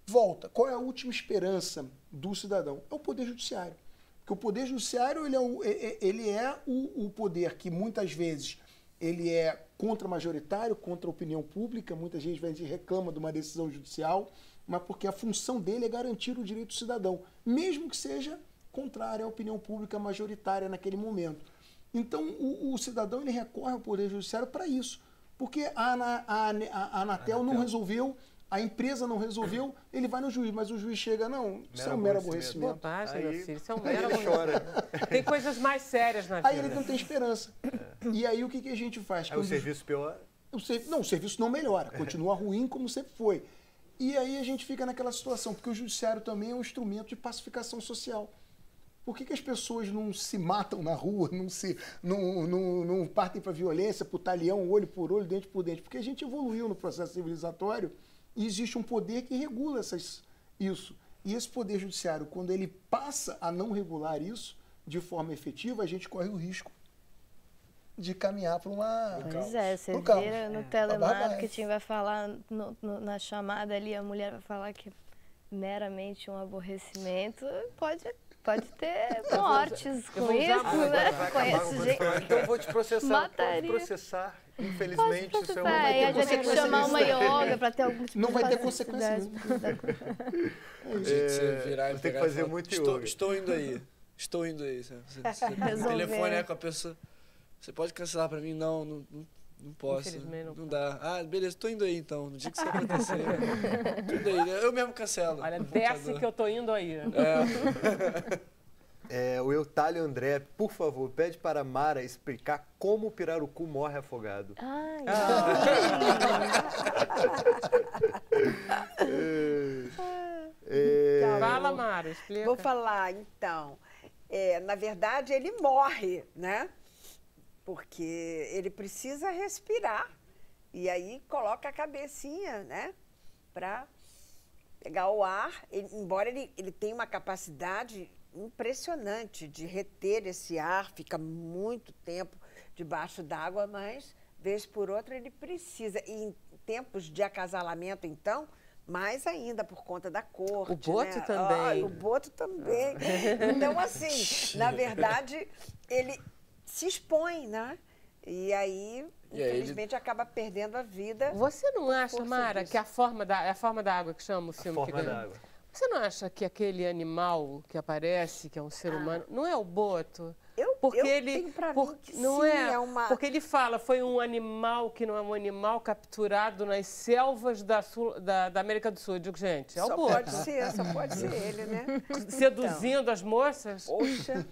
volta. Qual é a última esperança do cidadão? É o Poder Judiciário. Porque o Poder Judiciário ele é o poder que muitas vezes ele é contra-majoritário, contra a opinião pública, muitas vezes a gente reclama de uma decisão judicial, mas porque a função dele é garantir o direito do cidadão, mesmo que seja contrária à opinião pública majoritária naquele momento. Então, o cidadão ele recorre ao Poder Judiciário para isso, porque a Anatel não resolveu, a empresa não resolveu, ele vai no juiz, mas o juiz chega, não, isso é um mero aborrecimento. Bobagem, meu filho, isso é um mero aborrecimento. Tem coisas mais sérias na vida. Aí ele não tem esperança. E aí o que a gente faz? Aí o serviço piora? Não, o serviço não melhora, continua ruim como sempre foi. E aí a gente fica naquela situação, porque o judiciário também é um instrumento de pacificação social. Por que as pessoas não se matam na rua, não partem para a violência, para o talhão, olho por olho, dente por dente? Porque a gente evoluiu no processo civilizatório e existe um poder que regula isso. E esse poder judiciário, quando ele passa a não regular isso de forma efetiva, a gente corre o risco de caminhar para uma... Pois é, você vira no telemarketing, vai falar na chamada ali, a mulher vai falar que é meramente um aborrecimento, pode ter mortes com isso, né? Conheço gente. Então eu vou te processar. Mataria. Pode processar. Infelizmente, isso é uma... Aí a gente vai ter que chamar uma yoga para ter algum tipo não de vai ter consequências. Você virar e tem que fazer muito yoga. Estou indo aí. O telefone é com a pessoa. Você pode cancelar para mim? Não posso. Infelizmente não dá. Ah, beleza, tô indo aí então. No dia que isso acontecer. Tudo aí. Eu mesmo cancelo. Olha, desce que eu tô indo aí. O Eutálio André, por favor, pede para a Mara explicar como o pirarucu morre afogado. Ai, Fala, Mara, explica. Vou falar, então. Na verdade, ele morre, né? Porque ele precisa respirar. E aí coloca a cabecinha, né? Para pegar o ar. Embora ele tenha uma capacidade impressionante de reter esse ar, fica muito tempo debaixo d'água, mas, vez por outra, ele precisa. E em tempos de acasalamento, então, mais ainda por conta da corte. O boto, né? Também. O boto também. Então, assim, na verdade, ele se expõe, né? E aí infelizmente, acaba perdendo a vida. Você não acha, força Mara, disso. que é a forma da água que chama o filme A que Forma ganhou? da Água. Você não acha que aquele animal que aparece, que é um ser humano, não é o Boto? Porque eu ele, tenho pra por- mim que não sim, é, é uma... porque ele fala, foi um animal que não é um animal capturado nas selvas da América do Sul. Eu digo, gente, é o Só Boto. pode ser ele, né? Seduzindo as moças. Poxa,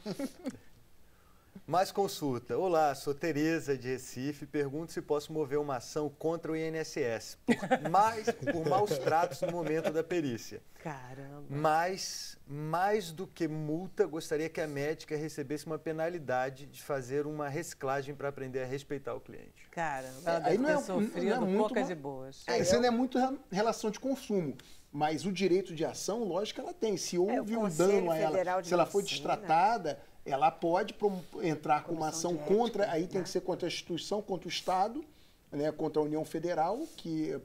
Mais consulta. Olá, sou Tereza de Recife. Pergunto se posso mover uma ação contra o INSS por maus tratos no momento da perícia. Caramba. Mas, mais do que multa, gostaria que a médica recebesse uma penalidade de fazer uma reciclagem para aprender a respeitar o cliente. Caramba, ela Aí deve não ter é- não é sofrido muito poucas uma- e boas. Isso não é muito relação de consumo, mas o direito de ação, lógico, ela tem. Se houve um Conselho dano a ela, Federal de se ela for Medicina. destratada, ela pode entrar com uma Comissão ação de contra, ética, aí tem né? que ser contra a instituição, contra o Estado, né, contra a União Federal,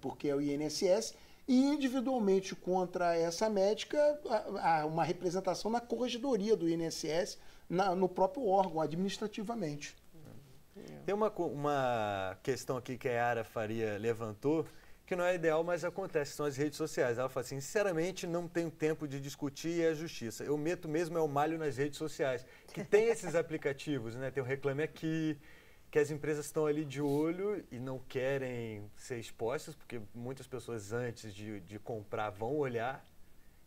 porque é o INSS, e individualmente contra essa médica, uma representação na corregedoria do INSS, no próprio órgão, administrativamente. Tem uma questão aqui que a Yara Faria levantou, que não é ideal, mas acontece, são as redes sociais. Ela fala assim, sinceramente, não tenho tempo de discutir e a justiça. Eu meto mesmo o malho nas redes sociais, que tem esses aplicativos, né? Tem o Reclame Aqui, que as empresas estão ali de olho e não querem ser expostas, porque muitas pessoas antes de comprar vão olhar,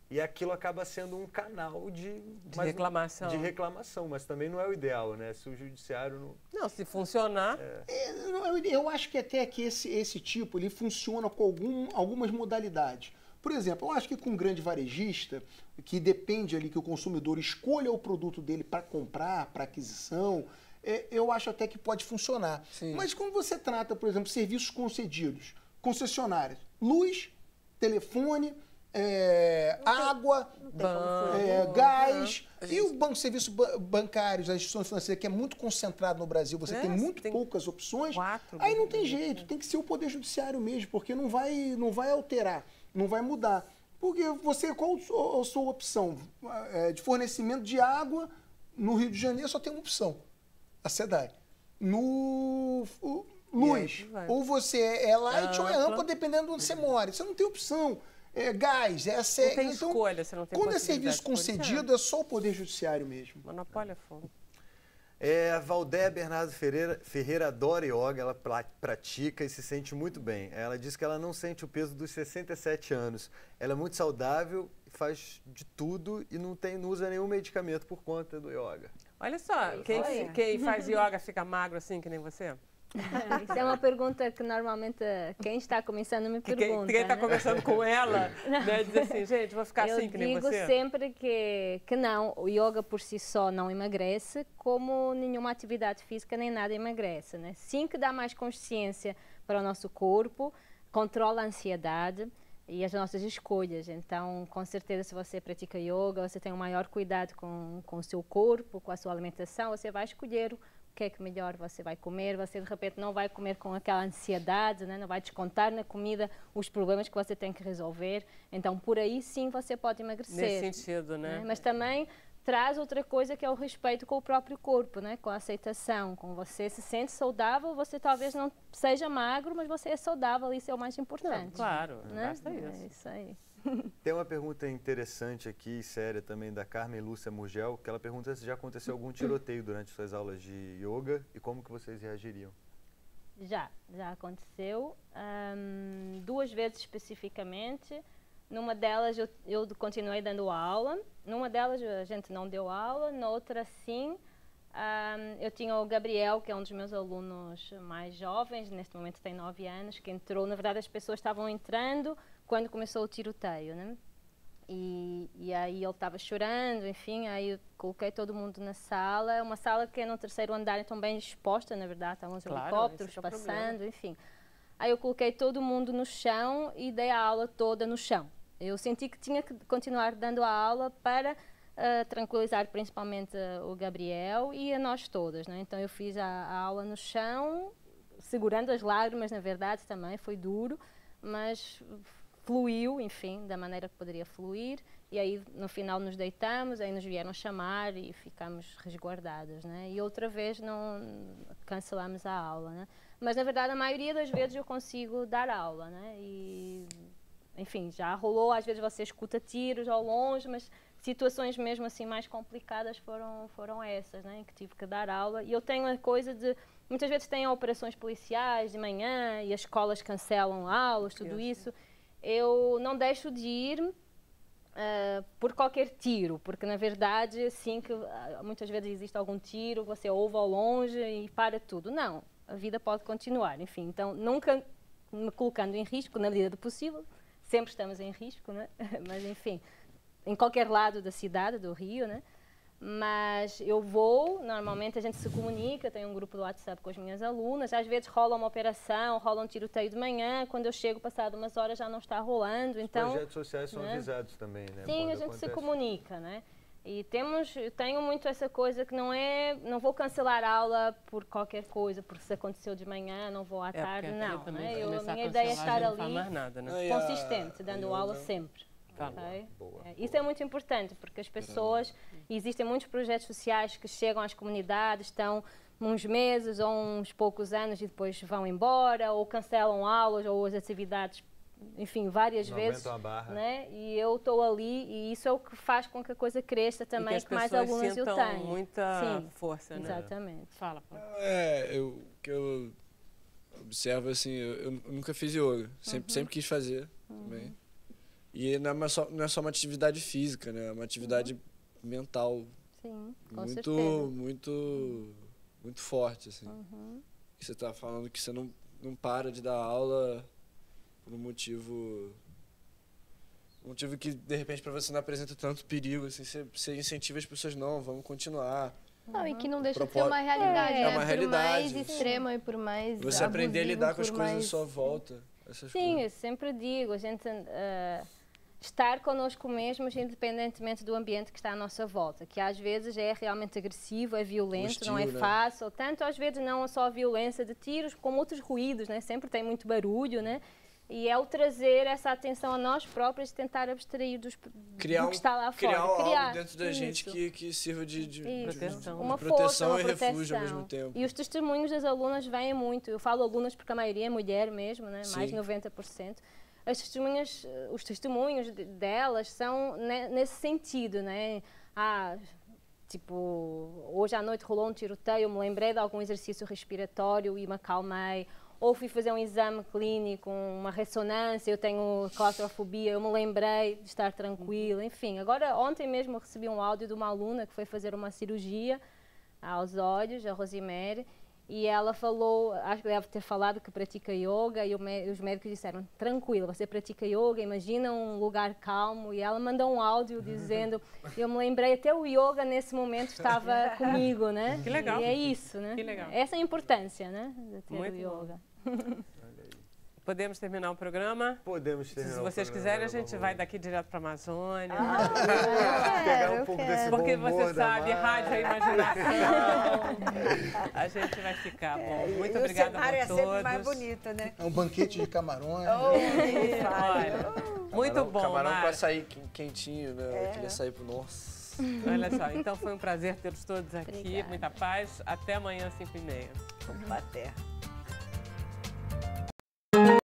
e aquilo acaba sendo um canal de reclamação. De reclamação, mas também não é o ideal, né? Se o judiciário não... Não, se funcionar... Eu acho que até que esse tipo, ele funciona com algumas modalidades. Por exemplo, eu acho que com um grande varejista, que depende ali que o consumidor escolha o produto dele para comprar, para aquisição, eu acho até que pode funcionar. Sim. Mas quando você trata, por exemplo, serviços concedidos, concessionárias, luz, telefone, água, gás, e o banco de serviços bancários, as instituições financeiras, que é muito concentrado no Brasil, você tem muito poucas opções, 4 aí não tem jeito, tem que ser o Poder Judiciário mesmo, porque não vai alterar, não vai mudar. Porque qual a sua opção? De fornecimento de água, no Rio de Janeiro só tem uma opção, a SEDAI. Luz, ou você é light ou é ampla, dependendo de onde você mora. Você não tem opção. Gás, Não tem então, escolha, você não tem quando é possibilidade serviço de escolha. concedido, é só o Poder Judiciário mesmo. Monopólio é fogo. A Valdéia Bernardo Ferreira adora yoga, ela pratica e se sente muito bem. Ela diz que ela não sente o peso dos 67 anos. Ela é muito saudável, faz de tudo e não usa nenhum medicamento por conta do yoga. Olha só, quem faz yoga fica magro assim, que nem você? Isso é uma pergunta que normalmente quem está começando me pergunta. Quem está né? conversando com ela, né, diz assim, gente, vou ficar assim que nem você. Eu digo sempre que não, o yoga por si só não emagrece, como nenhuma atividade física nem nada emagrece, né? Sim que dá mais consciência para o nosso corpo, controla a ansiedade e as nossas escolhas. Então, com certeza, se você pratica yoga, você tem um maior cuidado com o seu corpo, com a sua alimentação, você vai escolher o que é que melhor você vai comer, você de repente não vai comer com aquela ansiedade, né? Não vai descontar na comida os problemas que você tem que resolver. Então, por aí sim você pode emagrecer. Nesse sentido, né? Mas também traz outra coisa que é o respeito com o próprio corpo, né? Com a aceitação, com você se sente saudável, você talvez não seja magro, mas você é saudável, isso é o mais importante. Claro, né? basta isso. É isso aí. Tem uma pergunta interessante aqui, séria também, da Carmen Lúcia Murgel, que ela pergunta se já aconteceu algum tiroteio durante suas aulas de yoga e como que vocês reagiriam. Já aconteceu. 2 vezes especificamente. Numa delas eu continuei dando aula, numa delas a gente não deu aula, na outra sim. Eu tinha o Gabriel, que é um dos meus alunos mais jovens, neste momento tem 9 anos, que entrou, na verdade as pessoas estavam entrando quando começou o tiroteio, né? E aí ele estava chorando, enfim, aí eu coloquei todo mundo na sala, uma sala que é no 3º andar, então bem exposta, na verdade, estavam os helicópteros esse é o passando, problema. enfim. Aí eu coloquei todo mundo no chão e dei a aula toda no chão. Eu senti que tinha que continuar dando a aula para tranquilizar principalmente o Gabriel e a nós todas, né? Então eu fiz a aula no chão, segurando as lágrimas, na verdade, também foi duro, mas fluiu, enfim, da maneira que poderia fluir, e aí no final nos deitamos, aí nos vieram chamar e ficamos resguardadas, né? E outra vez não cancelamos a aula, né? Mas, na verdade, a maioria das vezes eu consigo dar aula, né? E, enfim, já rolou, às vezes você escuta tiros ao longe, mas situações mesmo assim mais complicadas foram essas, né? Em que tive que dar aula. E eu tenho a coisa de... Muitas vezes tem operações policiais de manhã e as escolas cancelam aulas, tudo isso. Eu não deixo de ir por qualquer tiro, porque na verdade, assim que muitas vezes existe algum tiro, você ouve ao longe e para tudo. Não, a vida pode continuar, enfim. Então, nunca me colocando em risco, na medida do possível. Sempre estamos em risco, né? Mas enfim, em qualquer lado da cidade, do Rio, né? Mas eu vou, normalmente a gente se comunica, tem um grupo do WhatsApp com as minhas alunas, às vezes rola uma operação, rola um tiroteio de manhã, quando eu chego, passado umas horas, já não está rolando. Então, os projetos sociais são avisados também, né? Sim, a gente se comunica, né? E eu tenho muito essa coisa que não vou cancelar a aula por qualquer coisa, porque se aconteceu de manhã, não vou à tarde, não. Né? A minha ideia é estar ali nada, né? consistente, dando aula sempre. Okay? Isso é muito importante, porque as pessoas, existem muitos projetos sociais que chegam às comunidades, estão uns meses ou uns poucos anos e depois vão embora, ou cancelam aulas ou as atividades, enfim, várias vezes. A barra. Né? E eu estou ali e isso é o que faz com que a coisa cresça também, que mais alunos eu tenho. Muita força, né? Exatamente. Fala, Paulo. O que eu observo, assim, eu nunca fiz yoga, sempre quis fazer também. E não é só uma atividade física, né? É uma atividade mental. Sim, com certeza. Muito forte, assim. E você está falando que você não para de dar aula por um motivo que, de repente, para você não apresenta tanto perigo, assim, você incentiva as pessoas, não, vamos continuar. Não, e que não deixa de ser uma realidade, né? uma realidade. Por mais extrema e por mais você aprender a lidar com as coisas à sua volta. Sim, eu sempre digo, a gente estar connosco mesmos, independentemente do ambiente que está à nossa volta, que às vezes é realmente agressivo, é violento, hostil, não é fácil, tanto às vezes não só a violência de tiros, como outros ruídos, né? Sempre tem muito barulho, né? E é o trazer essa atenção a nós próprios e tentar abstrair do que está lá fora. Criar algo dentro da gente que sirva de proteção. Uma proteção força, e refúgio ao mesmo tempo. E os testemunhos das alunas vêm muito. Eu falo alunas porque a maioria é mulher mesmo, né? Mais de 90%. Os testemunhos delas são nesse sentido, né? Tipo, hoje à noite rolou um tiroteio, eu me lembrei de algum exercício respiratório e me acalmei. Ou fui fazer um exame clínico, uma ressonância, eu tenho claustrofobia, eu me lembrei de estar tranquila, enfim. Agora, ontem mesmo eu recebi um áudio de uma aluna que foi fazer uma cirurgia aos olhos, a Rosemary, e ela falou, acho que deve ter falado que pratica yoga, e os médicos disseram, tranquila, você pratica yoga, imagina um lugar calmo, e ela mandou um áudio dizendo, eu me lembrei, até o yoga nesse momento estava comigo, né? Que legal. E é isso, né? Que legal. Essa é a importância, né, de ter muito o yoga. Podemos terminar o programa? Podemos terminar. Se vocês quiserem, a gente vai daqui direto para a Amazônia. Pegar um pouco desse porque bom humor você sabe, rádio é imaginação. A gente vai ficar. Bom, muito obrigada a todos. O cenário é sempre mais bonito, né? É um banquete de camarões. Olha, muito bom, Camarão com açaí quentinho, né? Eu queria sair pro nosso. Olha só, então foi um prazer tê-los todos aqui. Obrigada. Muita paz. Até amanhã, 5h30. Até.